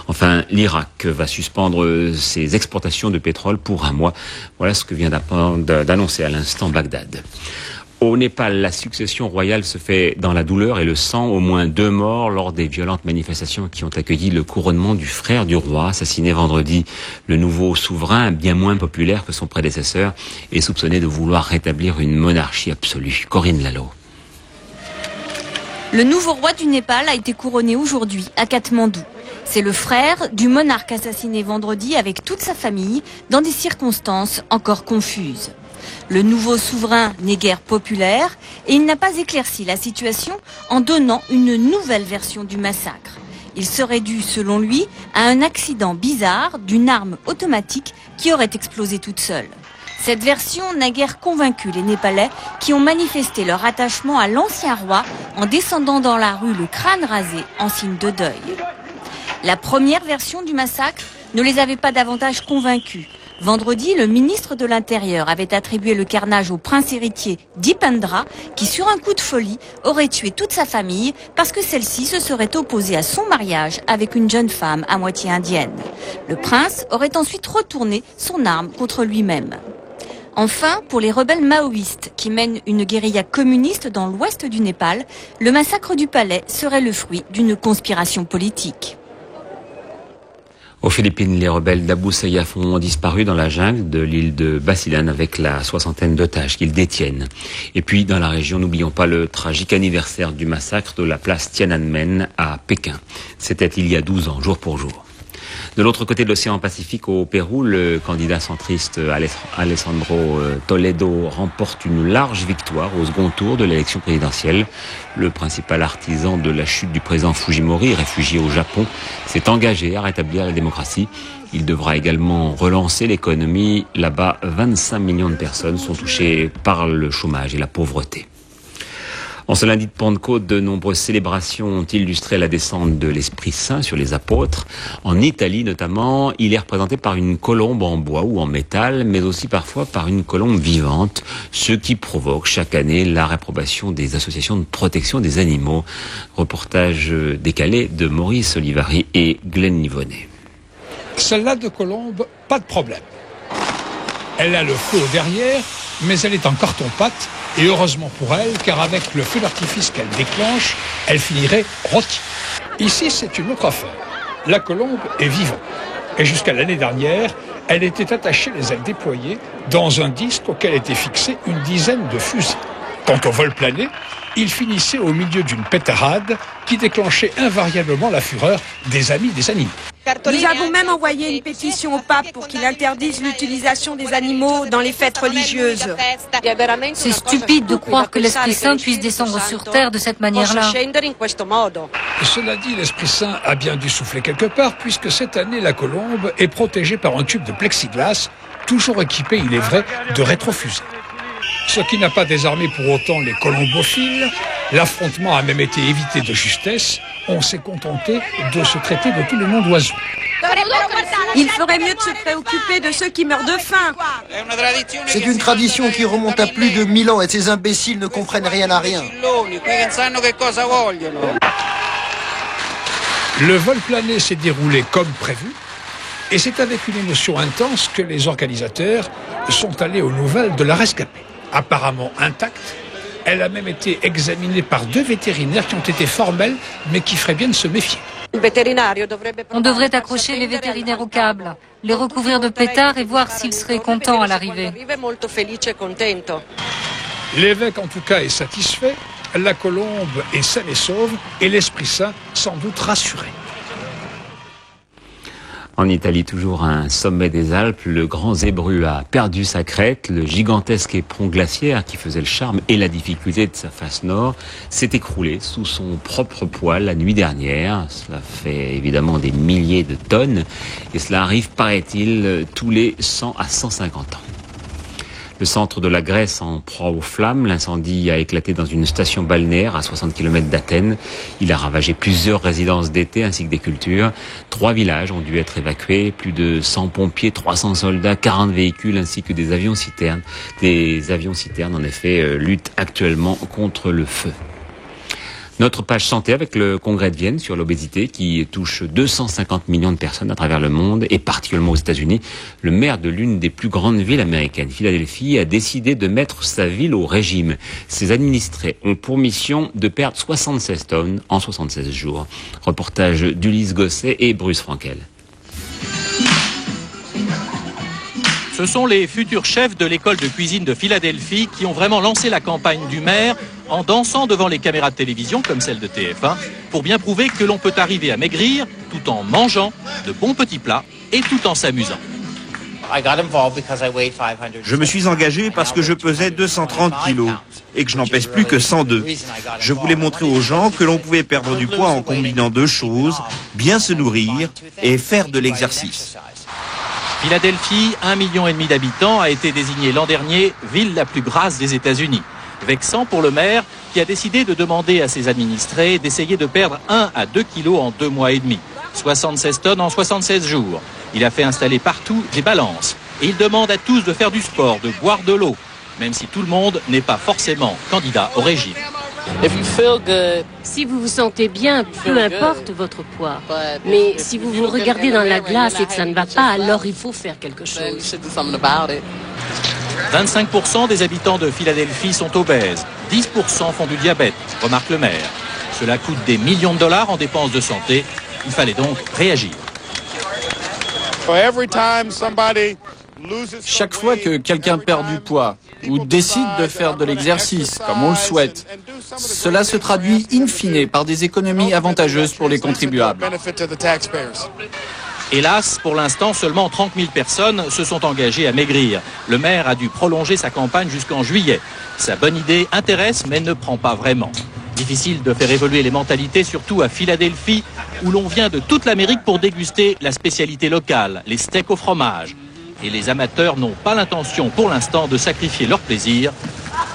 Enfin, l'Irak va suspendre ses exportations de pétrole pour 1 mois. Voilà ce que vient d'annoncer à l'instant Bagdad. Au Népal, la succession royale se fait dans la douleur et le sang. Au moins 2 morts lors des violentes manifestations qui ont accueilli le couronnement du frère du roi, assassiné vendredi. Le nouveau souverain, bien moins populaire que son prédécesseur, est soupçonné de vouloir rétablir une monarchie absolue. Corinne Lalo. Le nouveau roi du Népal a été couronné aujourd'hui à Katmandou. C'est le frère du monarque assassiné vendredi avec toute sa famille dans des circonstances encore confuses. Le nouveau souverain n'est guère populaire et il n'a pas éclairci la situation en donnant une nouvelle version du massacre. Il serait dû, selon lui, à un accident bizarre d'une arme automatique qui aurait explosé toute seule. Cette version n'a guère convaincu les Népalais qui ont manifesté leur attachement à l'ancien roi en descendant dans la rue le crâne rasé en signe de deuil. La première version du massacre ne les avait pas davantage convaincus. Vendredi, le ministre de l'Intérieur avait attribué le carnage au prince héritier Dipendra, qui, sur un coup de folie, aurait tué toute sa famille parce que celle-ci se serait opposée à son mariage avec une jeune femme à moitié indienne. Le prince aurait ensuite retourné son arme contre lui-même. Enfin, pour les rebelles maoïstes qui mènent une guérilla communiste dans l'ouest du Népal, le massacre du palais serait le fruit d'une conspiration politique. Aux Philippines, les rebelles d'Abu Sayyaf ont disparu dans la jungle de l'île de Basilan avec la 60aine d'otages qu'ils détiennent. Et puis, dans la région, n'oublions pas le tragique anniversaire du massacre de la place Tiananmen à Pékin. C'était il y a 12 ans, jour pour jour. De l'autre côté de l'océan Pacifique, au Pérou, le candidat centriste Alessandro Toledo remporte une large victoire au second tour de l'élection présidentielle. Le principal artisan de la chute du président Fujimori, réfugié au Japon, s'est engagé à rétablir la démocratie. Il devra également relancer l'économie. Là-bas, 25 millions de personnes sont touchées par le chômage et la pauvreté. En ce lundi de Pentecôte, de nombreuses célébrations ont illustré la descente de l'Esprit Saint sur les apôtres. En Italie notamment, il est représenté par une colombe en bois ou en métal, mais aussi parfois par une colombe vivante, ce qui provoque chaque année la réprobation des associations de protection des animaux. Reportage décalé de Maurice Olivari et Glenn Nivonnet. Celle-là de colombe, pas de problème. Elle a le feu au derrière, mais elle est en carton-pâte. Et heureusement pour elle, car avec le feu d'artifice qu'elle déclenche, elle finirait rôtie. Ici, c'est une autre affaire. La colombe est vivante. Et jusqu'à l'année dernière, elle était attachée les ailes déployées dans un disque auquel était fixée une dizaine de fusils. Quant au vol plané, il finissait au milieu d'une pétarade qui déclenchait invariablement la fureur des amis des animaux. Nous avons même envoyé une pétition au pape pour qu'il interdise l'utilisation des animaux dans les fêtes religieuses. C'est stupide de croire que l'Esprit Saint puisse descendre sur terre de cette manière-là. Cela dit, l'Esprit Saint a bien dû souffler quelque part, puisque cette année, la colombe est protégée par un tube de plexiglas, toujours équipé, il est vrai, de rétrofusées. Ce qui n'a pas désarmé pour autant les colombophiles. L'affrontement a même été évité de justesse. On s'est contenté de se traiter de tous les noms d'oiseaux. Il ferait mieux de se préoccuper de ceux qui meurent de faim. C'est une tradition qui remonte à plus de 1000 ans et ces imbéciles ne comprennent rien à rien. Le vol plané s'est déroulé comme prévu. Et c'est avec une émotion intense que les organisateurs sont allés aux nouvelles de la rescapée. Apparemment intacte, elle a même été examinée par 2 vétérinaires qui ont été formels, mais qui feraient bien de se méfier. On devrait accrocher les vétérinaires au câble, les recouvrir de pétards et voir s'ils seraient contents à l'arrivée. L'évêque, en tout cas, est satisfait. La colombe est saine et sauve et l'Esprit Saint sans doute rassuré. En Italie, toujours un sommet des Alpes, le Grand Zébru a perdu sa crête. Le gigantesque éperon glaciaire qui faisait le charme et la difficulté de sa face nord s'est écroulé sous son propre poids la nuit dernière. Cela fait évidemment des milliers de tonnes et cela arrive, paraît-il, tous les 100 à 150 ans. Le centre de la Grèce en proie aux flammes. L'incendie a éclaté dans une station balnéaire à 60 km d'Athènes. Il a ravagé plusieurs résidences d'été ainsi que des cultures. 3 villages ont dû être évacués. Plus de 100 pompiers, 300 soldats, 40 véhicules ainsi que des avions-citernes. Des avions-citernes, en effet, luttent actuellement contre le feu. Notre page santé avec le congrès de Vienne sur l'obésité qui touche 250 millions de personnes à travers le monde et particulièrement aux États-Unis. Le maire de l'une des plus grandes villes américaines, Philadelphie, a décidé de mettre sa ville au régime. Ses administrés ont pour mission de perdre 76 tonnes en 76 jours. Reportage d'Ulysse Gosset et Bruce Frankel. Ce sont les futurs chefs de l'école de cuisine de Philadelphie qui ont vraiment lancé la campagne du maire en dansant devant les caméras de télévision comme celle de TF1 pour bien prouver que l'on peut arriver à maigrir tout en mangeant de bons petits plats et tout en s'amusant. Je me suis engagé parce que je pesais 230 kilos et que je n'en pèse plus que 102. Je voulais montrer aux gens que l'on pouvait perdre du poids en combinant deux choses, bien se nourrir et faire de l'exercice. Philadelphie, 1,5 million d'habitants, a été désignée l'an dernier ville la plus grasse des États-Unis. Vexant pour le maire qui a décidé de demander à ses administrés d'essayer de perdre 1 à 2 kilos en 2 mois et demi. 76 tonnes en 76 jours. Il a fait installer partout des balances. Et il demande à tous de faire du sport, de boire de l'eau, même si tout le monde n'est pas forcément candidat au régime. Si vous vous sentez bien, peu importe votre poids. Mais si vous vous regardez dans la glace et que ça ne va pas, alors il faut faire quelque chose. 25% des habitants de Philadelphie sont obèses. 10% font du diabète, remarque le maire. Cela coûte des millions de dollars en dépenses de santé. Il fallait donc réagir. Chaque fois que quelqu'un perd du poids ou décide de faire de l'exercice, comme on le souhaite, cela se traduit in fine par des économies avantageuses pour les contribuables. Hélas, pour l'instant, seulement 30 000 personnes se sont engagées à maigrir. Le maire a dû prolonger sa campagne jusqu'en juillet. Sa bonne idée intéresse mais ne prend pas vraiment. Difficile de faire évoluer les mentalités, surtout à Philadelphie, où l'on vient de toute l'Amérique pour déguster la spécialité locale, les steaks au fromage. Et les amateurs n'ont pas l'intention pour l'instant de sacrifier leur plaisir,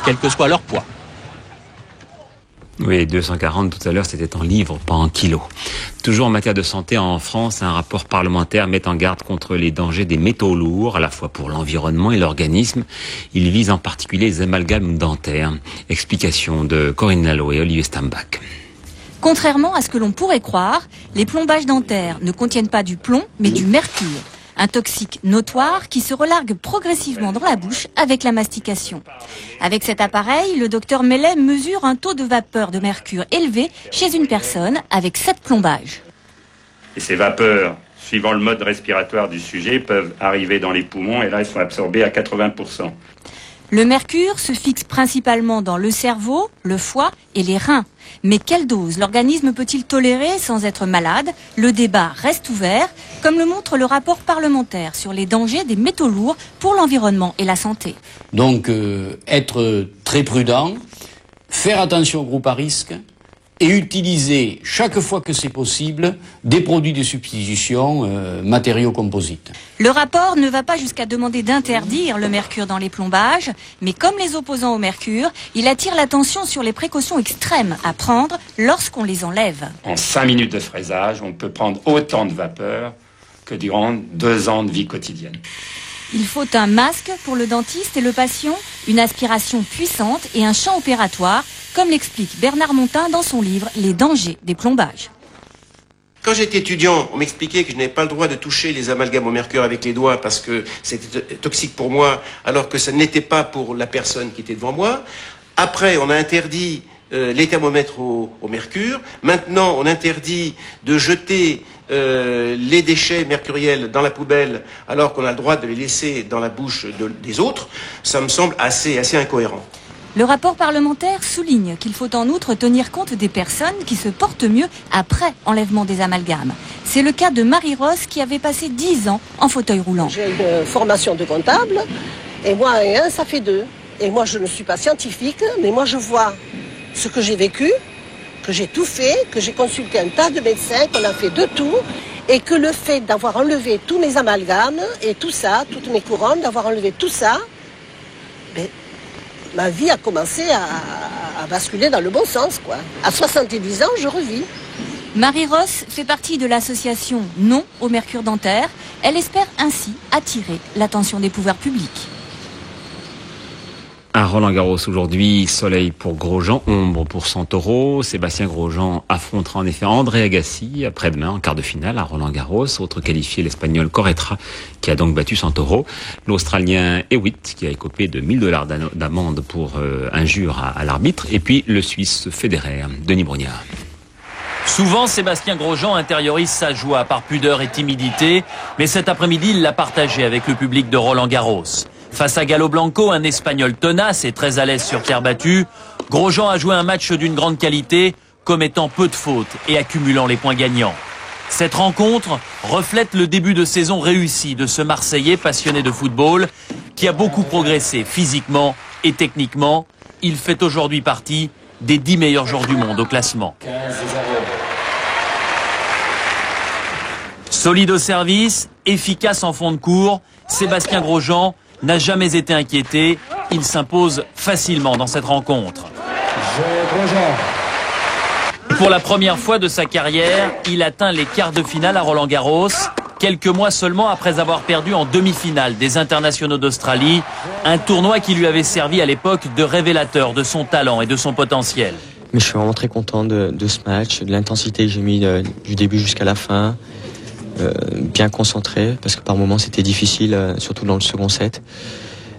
quel que soit leur poids. Oui, 240 tout à l'heure, c'était en livres, pas en kilos. Toujours en matière de santé, en France, un rapport parlementaire met en garde contre les dangers des métaux lourds, à la fois pour l'environnement et l'organisme. Il vise en particulier les amalgames dentaires. Explication de Corinne Lalo et Olivier Stambach. Contrairement à ce que l'on pourrait croire, les plombages dentaires ne contiennent pas du plomb, mais du mercure. Un toxique notoire qui se relargue progressivement dans la bouche avec la mastication. Avec cet appareil, le docteur Mellet mesure un taux de vapeur de mercure élevé chez une personne avec 7 plombages. Et ces vapeurs, suivant le mode respiratoire du sujet, peuvent arriver dans les poumons et là, elles sont absorbées à 80%. Le mercure se fixe principalement dans le cerveau, le foie et les reins. Mais quelle dose l'organisme peut-il tolérer sans être malade? Le débat reste ouvert, comme le montre le rapport parlementaire sur les dangers des métaux lourds pour l'environnement et la santé. Donc, être très prudent, faire attention aux groupes à risque et utiliser chaque fois que c'est possible des produits de substitution, matériaux composites. Le rapport ne va pas jusqu'à demander d'interdire le mercure dans les plombages, mais comme les opposants au mercure, il attire l'attention sur les précautions extrêmes à prendre lorsqu'on les enlève. En 5 minutes de fraisage, on peut prendre autant de vapeur que durant 2 ans de vie quotidienne. Il faut un masque pour le dentiste et le patient, une aspiration puissante et un champ opératoire, comme l'explique Bernard Montin dans son livre « Les dangers des plombages ». Quand j'étais étudiant, on m'expliquait que je n'avais pas le droit de toucher les amalgames au mercure avec les doigts parce que c'était toxique pour moi, alors que ça n'était pas pour la personne qui était devant moi. Après, on a interdit les thermomètres au mercure. Maintenant, on interdit de jeter les déchets mercuriels dans la poubelle alors qu'on a le droit de les laisser dans la bouche des autres. Ça me semble assez incohérent. Le rapport parlementaire souligne qu'il faut en outre tenir compte des personnes qui se portent mieux après enlèvement des amalgames. C'est le cas de Marie-Rose qui avait passé 10 ans en fauteuil roulant. J'ai une formation de comptable et moi et un, ça fait 2. Et moi je ne suis pas scientifique, mais moi je vois ce que j'ai vécu, que j'ai tout fait, que j'ai consulté un tas de médecins, qu'on a fait de tout, et que le fait d'avoir enlevé tous mes amalgames et tout ça, toutes mes couronnes, d'avoir enlevé tout ça, ma vie a commencé à basculer dans le bon sens, quoi. À 70 ans, je revis. Marie-Rose fait partie de l'association Non au mercure dentaire. Elle espère ainsi attirer l'attention des pouvoirs publics. À Roland-Garros aujourd'hui, soleil pour Grosjean, ombre pour Santoro. Sébastien Grosjean affrontera en effet André Agassi après-demain en quart de finale à Roland-Garros. Autre qualifié, l'Espagnol Corretra, qui a donc battu Santoro. L'Australien Hewitt, qui a écopé de $1000 d'amende pour injure à l'arbitre. Et puis le Suisse Federer, Denis Brognard. Souvent, Sébastien Grosjean intériorise sa joie par pudeur et timidité, mais cet après-midi, il l'a partagé avec le public de Roland-Garros. Face à Galo Blanco, un Espagnol tenace et très à l'aise sur terre battue, Grosjean a joué un match d'une grande qualité, commettant peu de fautes et accumulant les points gagnants. Cette rencontre reflète le début de saison réussi de ce Marseillais passionné de football qui a beaucoup progressé physiquement et techniquement. Il fait aujourd'hui partie des 10 meilleurs joueurs du monde au classement. Solide au service, efficace en fond de cours, Sébastien Grosjean n'a jamais été inquiété. Il s'impose facilement dans cette rencontre. Pour la première fois de sa carrière, il atteint les quarts de finale à Roland-Garros, quelques mois seulement après avoir perdu en demi-finale des internationaux d'Australie, un tournoi qui lui avait servi à l'époque de révélateur de son talent et de son potentiel. Mais je suis vraiment très content de ce match, de l'intensité que j'ai mis du début jusqu'à la fin. Bien concentré, parce que par moments c'était difficile, surtout dans le second set,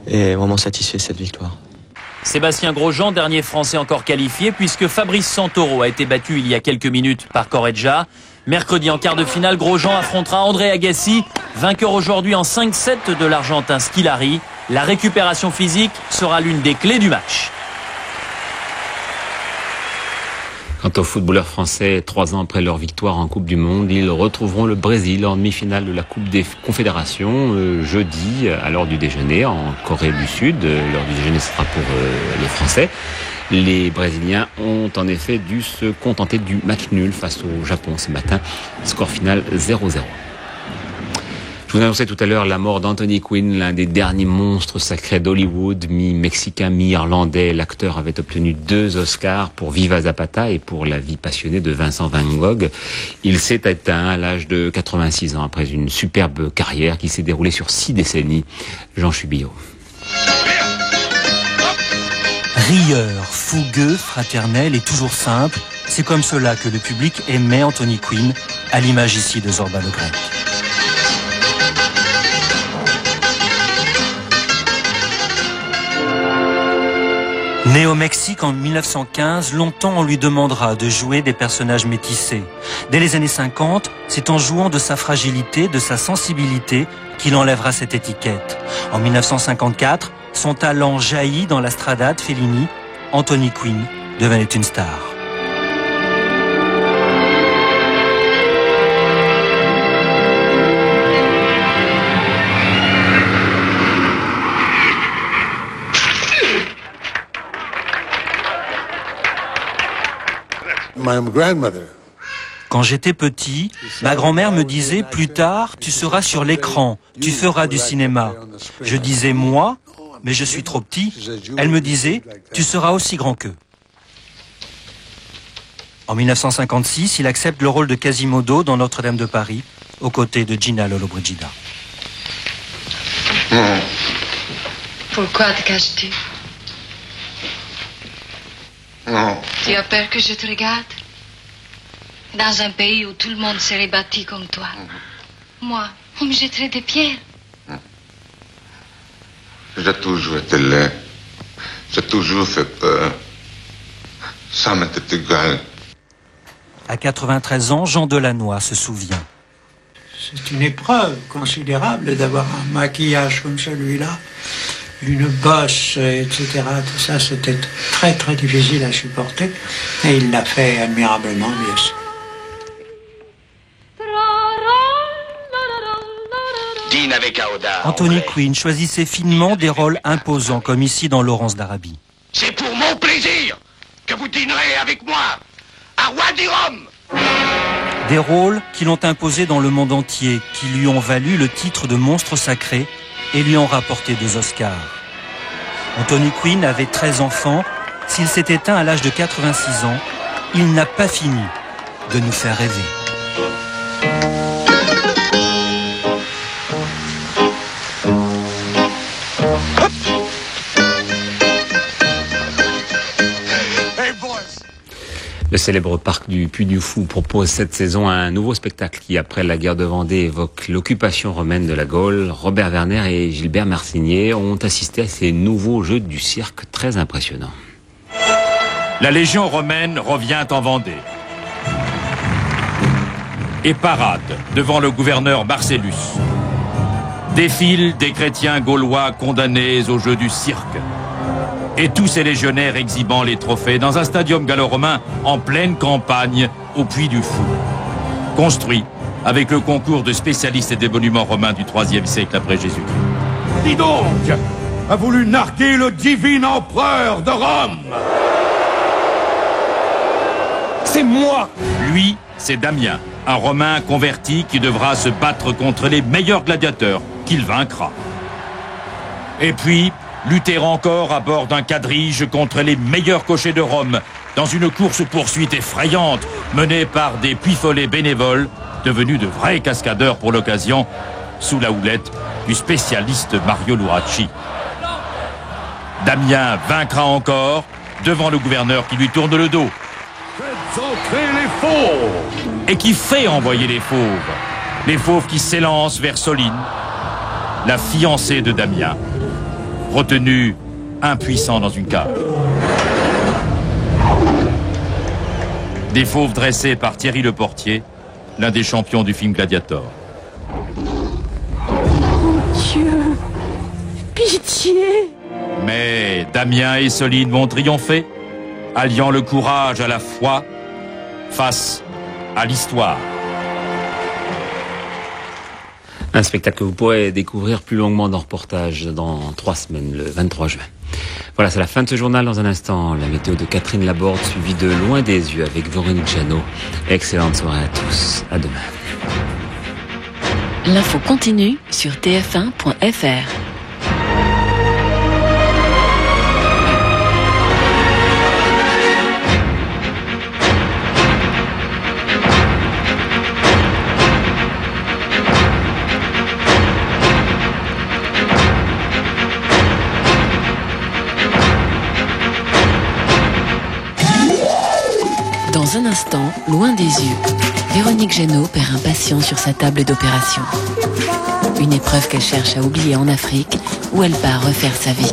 et vraiment satisfait de cette victoire. Sébastien Grosjean, dernier Français encore qualifié, puisque Fabrice Santoro a été battu il y a quelques minutes par Correggia. Mercredi en quart de finale, Grosjean affrontera André Agassi, vainqueur aujourd'hui en 5-7 de l'Argentin Scolari. La récupération physique sera l'une des clés du match. Quant aux footballeurs français, 3 ans après leur victoire en Coupe du Monde, ils retrouveront le Brésil en demi-finale de la Coupe des Confédérations jeudi à l'heure du déjeuner en Corée du Sud. L'heure du déjeuner sera pour les Français. Les Brésiliens ont en effet dû se contenter du match nul face au Japon ce matin. Score final 0-0. Je vous annonçais tout à l'heure la mort d'Anthony Quinn, l'un des derniers monstres sacrés d'Hollywood, mi-mexicain, mi-irlandais. L'acteur avait obtenu 2 Oscars pour Viva Zapata et pour La vie passionnée de Vincent Van Gogh. Il s'est éteint à l'âge de 86 ans après une superbe carrière qui s'est déroulée sur 6 décennies. Jean Chubillot. Rieur, fougueux, fraternel et toujours simple, c'est comme cela que le public aimait Anthony Quinn, à l'image ici de Zorba le Grec. Né au Mexique en 1915, longtemps on lui demandera de jouer des personnages métissés. Dès les années 50, c'est en jouant de sa fragilité, de sa sensibilité, qu'il enlèvera cette étiquette. En 1954, son talent jaillit dans la Strada de Fellini. Anthony Quinn devenait une star. Quand j'étais petit, ma grand-mère me disait « Plus tard, tu seras sur l'écran, tu feras du cinéma ». Je disais « Moi », mais je suis trop petit. Elle me disait « Tu seras aussi grand qu'eux ». En 1956, il accepte le rôle de Quasimodo dans Notre-Dame de Paris, aux côtés de Gina Lollobrigida. Pourquoi te caches-tu? Non. Tu as peur que je te regarde? Dans un pays où tout le monde serait bâti comme toi. Moi, on me jetterait des pierres. J'ai toujours été laid. J'ai toujours fait peur. À 93 ans, Jean Delannoy se souvient. C'est une épreuve considérable d'avoir un maquillage comme celui-là, une bosse, etc. Tout ça, c'était très très difficile à supporter. Et il l'a fait admirablement, bien sûr. Anthony Quinn choisissait finement des rôles imposants, comme ici dans Laurence d'Arabie. C'est pour mon plaisir que vous dînerez avec moi à Wadi-Rum. Des rôles qui l'ont imposé dans le monde entier, qui lui ont valu le titre de monstre sacré et lui ont rapporté 2 Oscars. Anthony Quinn avait 13 enfants. S'il s'est éteint à l'âge de 86 ans, il n'a pas fini de nous faire rêver. Le célèbre parc du Puy du Fou propose cette saison un nouveau spectacle qui, après la guerre de Vendée, évoque l'occupation romaine de la Gaule. Robert Werner et Gilbert Marcinier ont assisté à ces nouveaux jeux du cirque très impressionnants. La Légion romaine revient en Vendée et parade devant le gouverneur Marcellus. Défilent des chrétiens gaulois condamnés aux jeux du cirque. Et tous ces légionnaires exhibant les trophées dans un stadium gallo-romain en pleine campagne au Puy du Fou. Construit avec le concours de spécialistes et des monuments romains du IIIe siècle après Jésus-Christ. Dis donc, a voulu narguer le divin empereur de Rome. C'est moi. Lui, c'est Damien, un Romain converti qui devra se battre contre les meilleurs gladiateurs qu'il vaincra. Et puis, lutter encore à bord d'un quadrige contre les meilleurs cochers de Rome, dans une course-poursuite effrayante menée par des puy-follets bénévoles, devenus de vrais cascadeurs pour l'occasion, sous la houlette du spécialiste Mario Luracci. Damien vaincra encore devant le gouverneur qui lui tourne le dos. Faites entrer les fauves. Et qui fait envoyer les fauves. Les fauves qui s'élancent vers Soline, la fiancée de Damien, retenu impuissant dans une cage. Des fauves dressés par Thierry Leportier, l'un des champions du film Gladiator. Mon Dieu, pitié! Mais Damien et Soline vont triompher, alliant le courage à la foi face à l'histoire. Un spectacle que vous pourrez découvrir plus longuement dans reportage dans 3 semaines, le 23 juin. Voilà, c'est la fin de ce journal. Dans un instant, la météo de Catherine Laborde, suivie de Loin des yeux avec Véronique Jeannot. Excellente soirée à tous. À demain. L'info continue sur tf1.fr. Dans un instant, Loin des yeux, Véronique Jeannot perd un patient sur sa table d'opération. Une épreuve qu'elle cherche à oublier en Afrique, où elle part refaire sa vie.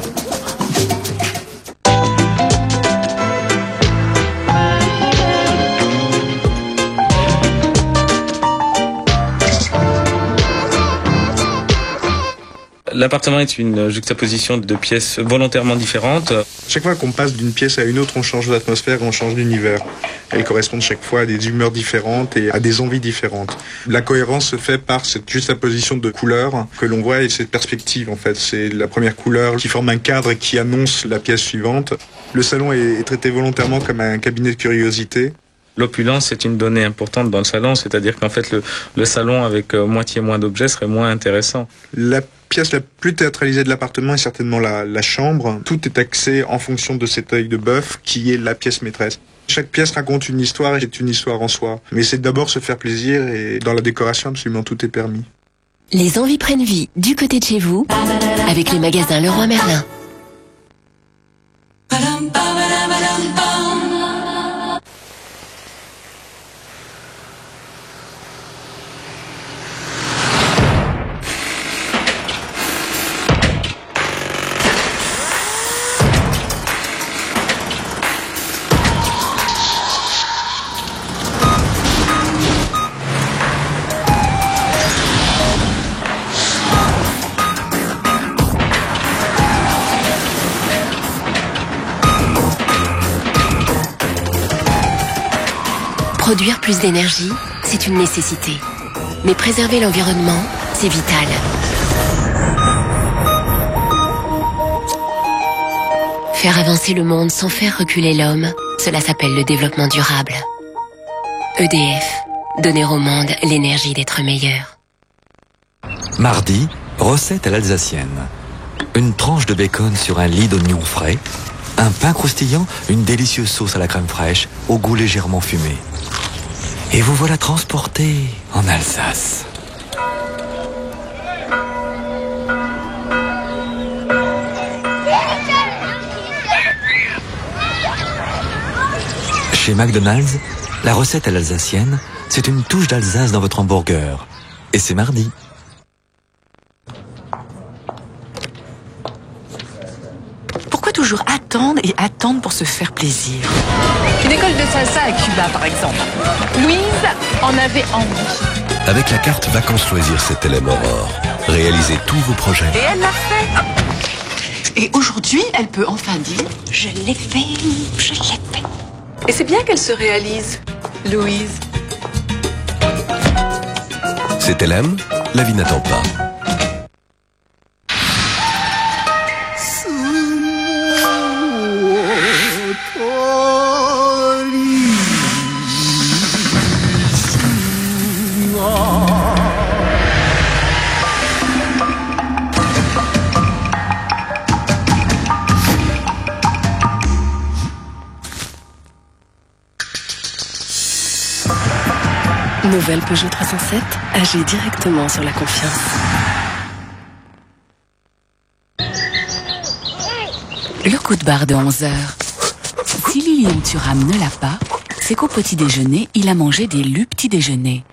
L'appartement est une juxtaposition de pièces volontairement différentes. Chaque fois qu'on passe d'une pièce à une autre, on change d'atmosphère, on change d'univers. Elles correspondent chaque fois à des humeurs différentes et à des envies différentes. La cohérence se fait par cette juxtaposition de couleurs que l'on voit et cette perspective en fait. C'est la première couleur qui forme un cadre et qui annonce la pièce suivante. Le salon est traité volontairement comme un cabinet de curiosité. L'opulence est une donnée importante dans le salon, c'est-à-dire qu'en fait le salon avec moitié moins d'objets serait moins intéressant. La pièce la plus théâtralisée de l'appartement est certainement la chambre. Tout est axé en fonction de cet œil de bœuf qui est la pièce maîtresse. Chaque pièce raconte une histoire et est une histoire en soi. Mais c'est d'abord se faire plaisir et dans la décoration absolument tout est permis. Les envies prennent vie du côté de chez vous avec les magasins Leroy Merlin. Produire plus d'énergie, c'est une nécessité. Mais préserver l'environnement, c'est vital. Faire avancer le monde sans faire reculer l'homme, cela s'appelle le développement durable. EDF, donner au monde l'énergie d'être meilleur. Mardi, recette à l'alsacienne. Une tranche de bacon sur un lit d'oignons frais, un pain croustillant, une délicieuse sauce à la crème fraîche, au goût légèrement fumé. Et vous voilà transporté en Alsace. Chez McDonald's, la recette à l'alsacienne, c'est une touche d'Alsace dans votre hamburger. Et c'est mardi. Pourquoi toujours attendre et attendre pour se faire plaisir? Une école de salsa à Cuba, par exemple. Louise en avait envie. Avec la carte Vacances-Loisirs CTLM Aurore, réalisez tous vos projets. Et elle l'a fait. Et aujourd'hui, elle peut enfin dire « Je l'ai fait, je l'ai fait ». Et c'est bien qu'elle se réalise, Louise. CTLM, la vie n'attend pas. Nouvelle Peugeot 307, agit directement sur la confiance. Le coup de barre de 11h. Si Lilian Thuram ne l'a pas, c'est qu'au petit déjeuner, il a mangé des lus petits déjeuners.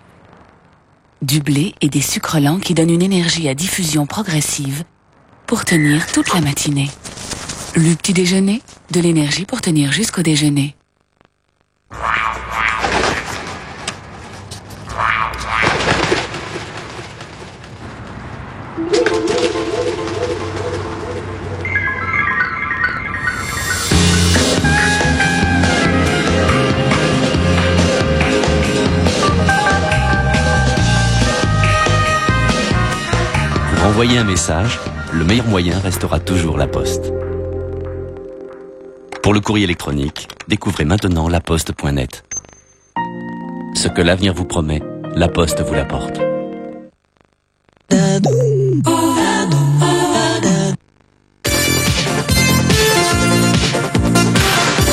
Du blé et des sucres lents qui donnent une énergie à diffusion progressive pour tenir toute la matinée. Lus petit déjeuner, de l'énergie pour tenir jusqu'au déjeuner. Envoyer un message, le meilleur moyen restera toujours la poste. Pour le courrier électronique, découvrez maintenant laposte.net. Ce que l'avenir vous promet, la Poste vous l'apporte.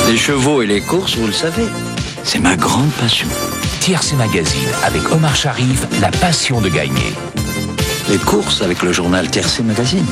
Les chevaux et les courses, vous le savez, c'est ma grande passion. Tiercé Magazine, avec Omar Sharif, la passion de gagner. Les courses avec le journal Tiercé Magazine.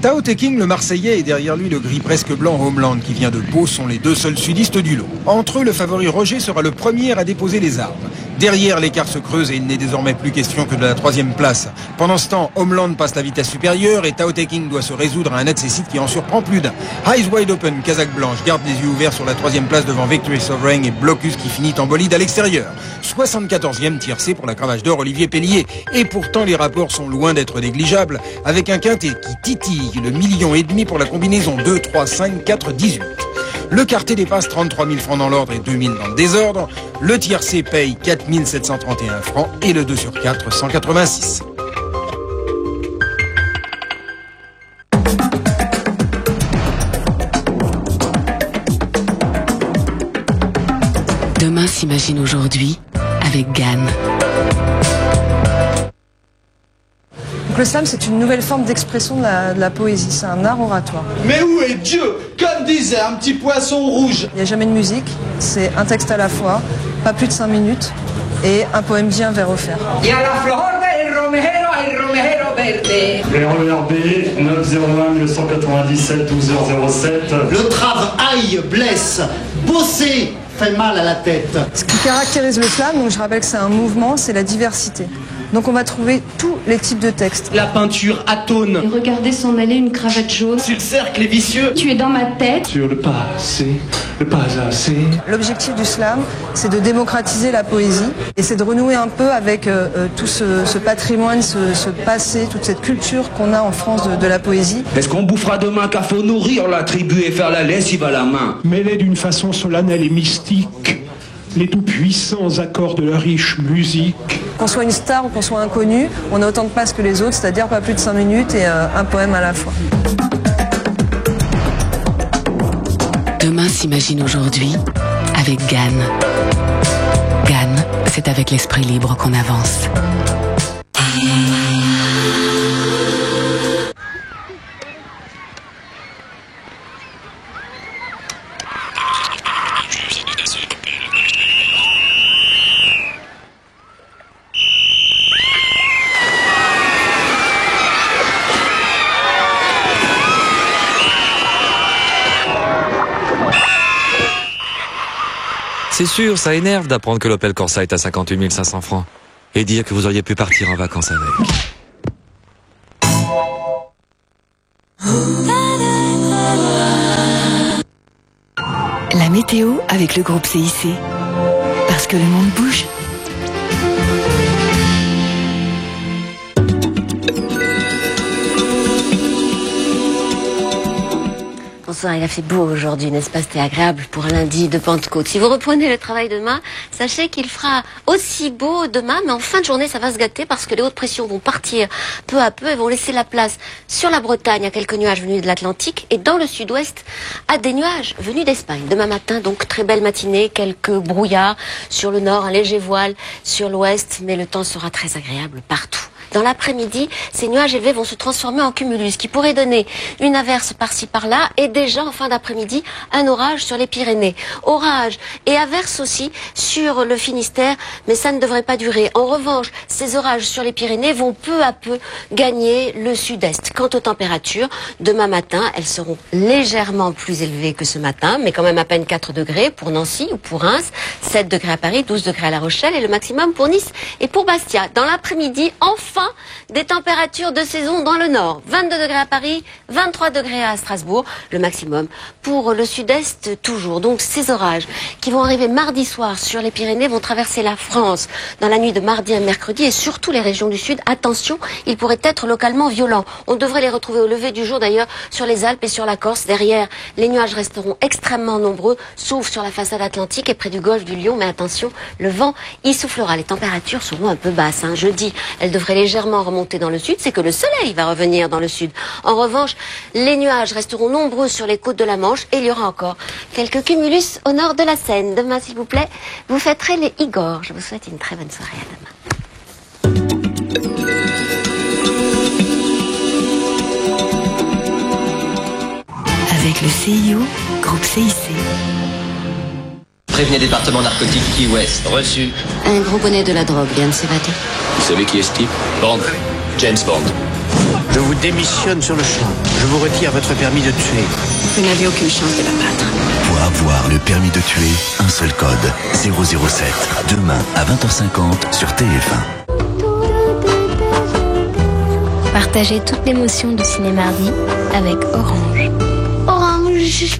Tao Te King, le Marseillais, et derrière lui le gris presque blanc Homeland qui vient de Pau sont les deux seuls sudistes du lot. Entre eux, le favori Roger sera le premier à déposer les armes. Derrière, l'écart se creuse et il n'est désormais plus question que de la 3e place. Pendant ce temps, Homeland passe la vitesse supérieure et Tao Te King doit se résoudre à un accessite qui en surprend plus d'un. Eyes Wide Open, Kazakh Blanche, garde les yeux ouverts sur la 3e place devant Victory Sovereign et Blocus qui finit en bolide à l'extérieur. 74e tiercé pour la cravache d'or Olivier Pellier. Et pourtant, les rapports sont loin d'être négligeables, avec un quintet qui titille le 1,5 million pour la combinaison 2, 3, 5, 4, 18. Le quartet dépasse 33 000 francs dans l'ordre et 2 000 dans le désordre. Le tiercé paye 4 731 francs et le 2 sur 4, 186. Demain s'imagine aujourd'hui avec Gann. Donc le slam, c'est une nouvelle forme d'expression de la poésie, c'est un art oratoire. Mais où est Dieu? Comme disait un petit poisson rouge. Il n'y a jamais de musique, c'est un texte à la fois, pas plus de 5 minutes, et un poème dit un vers offert. Il y a la flor del romero verde. RERB 901 1997 12h07. Le travail blesse, bosser fait mal à la tête. Ce qui caractérise le slam, donc je rappelle que c'est un mouvement, c'est la diversité. Donc on va trouver tous les types de textes. La peinture atone. Et regardez s'en aller une cravate jaune. Sur le cercle vicieux. Tu es dans ma tête. Sur le passé, le pas assez. L'objectif du slam, c'est de démocratiser la poésie et c'est de renouer un peu avec tout ce patrimoine, ce passé, toute cette culture qu'on a en France de la poésie. Est-ce qu'on bouffera demain car faut nourrir la tribu et faire la lessive à la main? Mêlé d'une façon solennelle et mystique les tout-puissants accords de la riche musique. Qu'on soit une star ou qu'on soit inconnu, on a autant de place que les autres, c'est-à-dire pas plus de 5 minutes et un poème à la fois. Demain s'imagine aujourd'hui avec Gann. Gann, c'est avec l'esprit libre qu'on avance. C'est sûr, ça énerve d'apprendre que l'Opel Corsa est à 58 500 francs. Et dire que vous auriez pu partir en vacances avec. La météo avec le groupe CIC. Parce que le monde bouge. Bonsoir, il a fait beau aujourd'hui, n'est-ce pas? C'était agréable pour un lundi de Pentecôte. Si vous reprenez le travail demain, sachez qu'il fera aussi beau demain, mais en fin de journée, ça va se gâter parce que les hautes pressions vont partir peu à peu et vont laisser la place sur la Bretagne à quelques nuages venus de l'Atlantique et dans le sud-ouest à des nuages venus d'Espagne. Demain matin, donc, très belle matinée, quelques brouillards sur le nord, un léger voile sur l'ouest, mais le temps sera très agréable partout. Dans l'après-midi, ces nuages élevés vont se transformer en cumulus, qui pourrait donner une averse par-ci par-là, et déjà en fin d'après-midi, un orage sur les Pyrénées. Orage et averse aussi sur le Finistère, mais ça ne devrait pas durer. En revanche, ces orages sur les Pyrénées vont peu à peu gagner le sud-est. Quant aux températures, demain matin, elles seront légèrement plus élevées que ce matin, mais quand même à peine 4 degrés pour Nancy ou pour Reims, 7 degrés à Paris, 12 degrés à La Rochelle, et le maximum pour Nice et pour Bastia. Dans l'après-midi, enfin, des températures de saison dans le nord. 22 degrés à Paris, 23 degrés à Strasbourg. Le maximum pour le sud-est toujours. Donc ces orages qui vont arriver mardi soir sur les Pyrénées vont traverser la France dans la nuit de mardi à mercredi et surtout les régions du sud. Attention, ils pourraient être localement violents. On devrait les retrouver au lever du jour d'ailleurs sur les Alpes et sur la Corse. Derrière, les nuages resteront extrêmement nombreux, sauf sur la façade atlantique et près du golfe du Lion. Mais attention, le vent y soufflera. Les températures seront un peu basses. Jeudi, elles devraient légèrement remonter dans le sud, c'est que le soleil va revenir dans le sud. En revanche, les nuages resteront nombreux sur les côtes de la Manche et il y aura encore quelques cumulus au nord de la Seine. Demain, s'il vous plaît, vous fêterez les Igor. Je vous souhaite une très bonne soirée. À demain. Avec le CIO, groupe CIC. Prévenez département narcotique Key West. Reçu. Un gros bonnet de la drogue vient de s'évader. Vous savez qui est ce type? Bond. James Bond. Je vous démissionne sur le champ. Je vous retire votre permis de tuer. Vous n'avez aucune chance de l'abattre. Pour avoir le permis de tuer, un seul code, 007. Demain à 20h50 sur TF1. Partagez toute l'émotion du ciné-mardi avec Orange. Orange.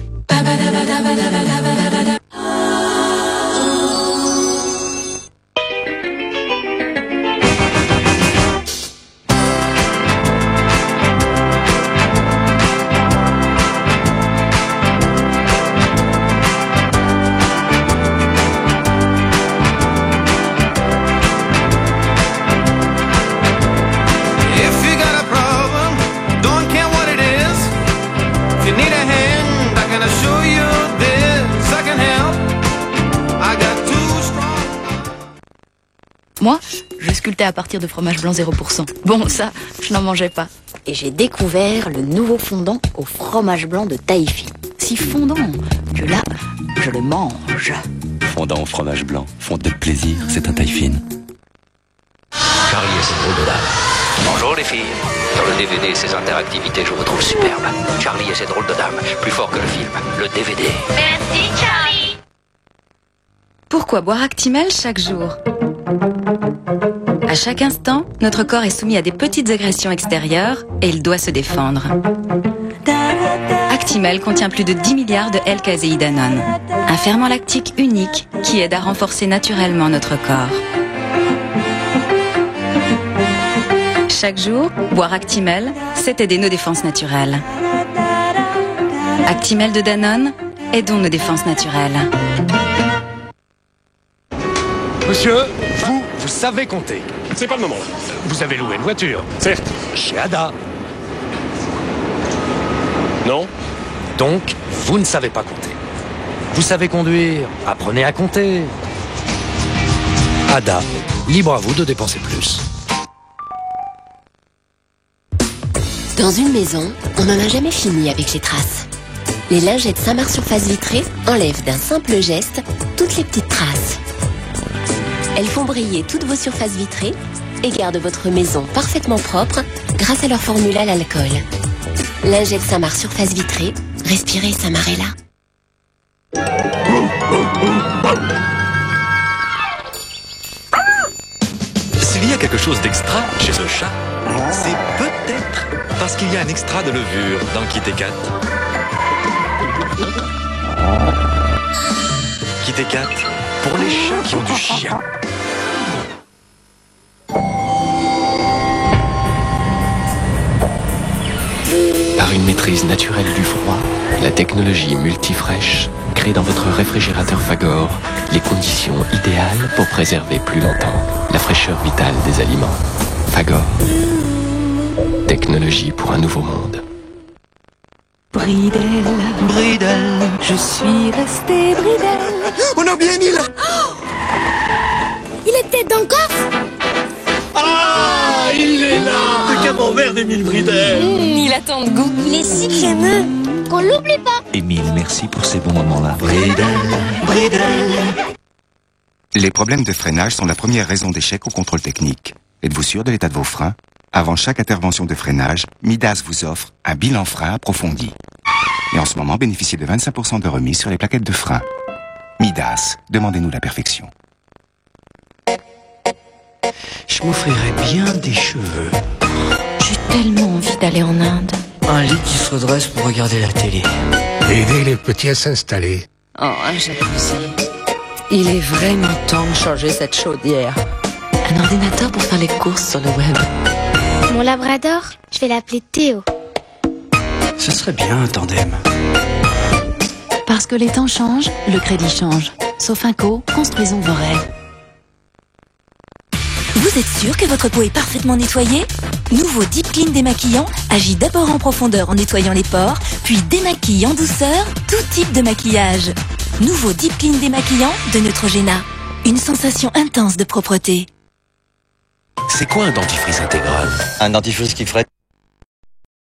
Moi, je sculptais à partir de fromage blanc 0%. Bon, ça, je n'en mangeais pas. Et j'ai découvert le nouveau fondant au fromage blanc de Taïfi. Si fondant que là, je le mange. Fondant au fromage blanc, fondé de plaisir, c'est un taille fine. Charlie et ses drôles de dames. Bonjour les filles. Dans le DVD, ces interactivités, je vous trouve superbe. Charlie et ses drôles de dames. Plus fort que le film. Le DVD. Merci Charlie. Pourquoi boire Actimel chaque jour ? À chaque instant, notre corps est soumis à des petites agressions extérieures et il doit se défendre. Actimel contient plus de 10 milliards de L-caséidanone, un ferment lactique unique qui aide à renforcer naturellement notre corps. Chaque jour, boire Actimel, c'est aider nos défenses naturelles. Actimel de Danone, aidons nos défenses naturelles. Messieurs, vous savez compter. C'est pas le moment. Vous avez loué une voiture. Certes. Chez Ada. Non. Donc, vous ne savez pas compter. Vous savez conduire. Apprenez à compter. Ada, libre à vous de dépenser plus. Dans une maison, on n'en a jamais fini avec les traces. Les lingettes Saint-Marc surface vitrée enlèvent d'un simple geste toutes les petites traces. Elles font briller toutes vos surfaces vitrées et gardent votre maison parfaitement propre grâce à leur formule à l'alcool. Lingettes Saint-Marc surface vitrée, respirez Samarella. S'il y a quelque chose d'extra chez ce chat, c'est peut-être parce qu'il y a un extra de levure dans Kit Kat. Kit Kat, pour les chats qui ont du chien. Par une maîtrise naturelle du froid, la technologie Multifresh crée dans votre réfrigérateur Fagor les conditions idéales pour préserver plus longtemps la fraîcheur vitale des aliments. Fagor. Technologie pour un nouveau monde. Bridel, Bridel, je suis restée Bridel. On a bien mis là. Il est peut-être dans le coffre. Ah, il est là. Le camembert d'Émile Bridel. Il a tant de goût. Il est si crémeux qu'on l'oublie pas. Émile, merci pour ces bons moments-là. Bridel, Bridel. Les problèmes de freinage sont la première raison d'échec au contrôle technique. Êtes-vous sûr de l'état de vos freins? Avant chaque intervention de freinage, Midas vous offre un bilan frein approfondi. Et en ce moment, bénéficiez de 25% de remise sur les plaquettes de frein. Midas, demandez-nous la perfection. Je m'offrirais bien des cheveux. J'ai tellement envie d'aller en Inde. Un lit qui se redresse pour regarder la télé. Aider les petits à s'installer. Oh, un jacuzzi. Il est vraiment temps de changer cette chaudière. Un ordinateur pour faire les courses sur le web. Mon labrador, je vais l'appeler Théo. Ce serait bien un tandem. Parce que les temps changent, le crédit change. Sofinco, construisons vos rêves. Vous êtes sûr que votre peau est parfaitement nettoyée? Nouveau Deep Clean démaquillant agit d'abord en profondeur en nettoyant les pores, puis démaquille en douceur tout type de maquillage. Nouveau Deep Clean démaquillant de Neutrogena. Une sensation intense de propreté. C'est quoi un dentifrice intégral? Un dentifrice qui ferait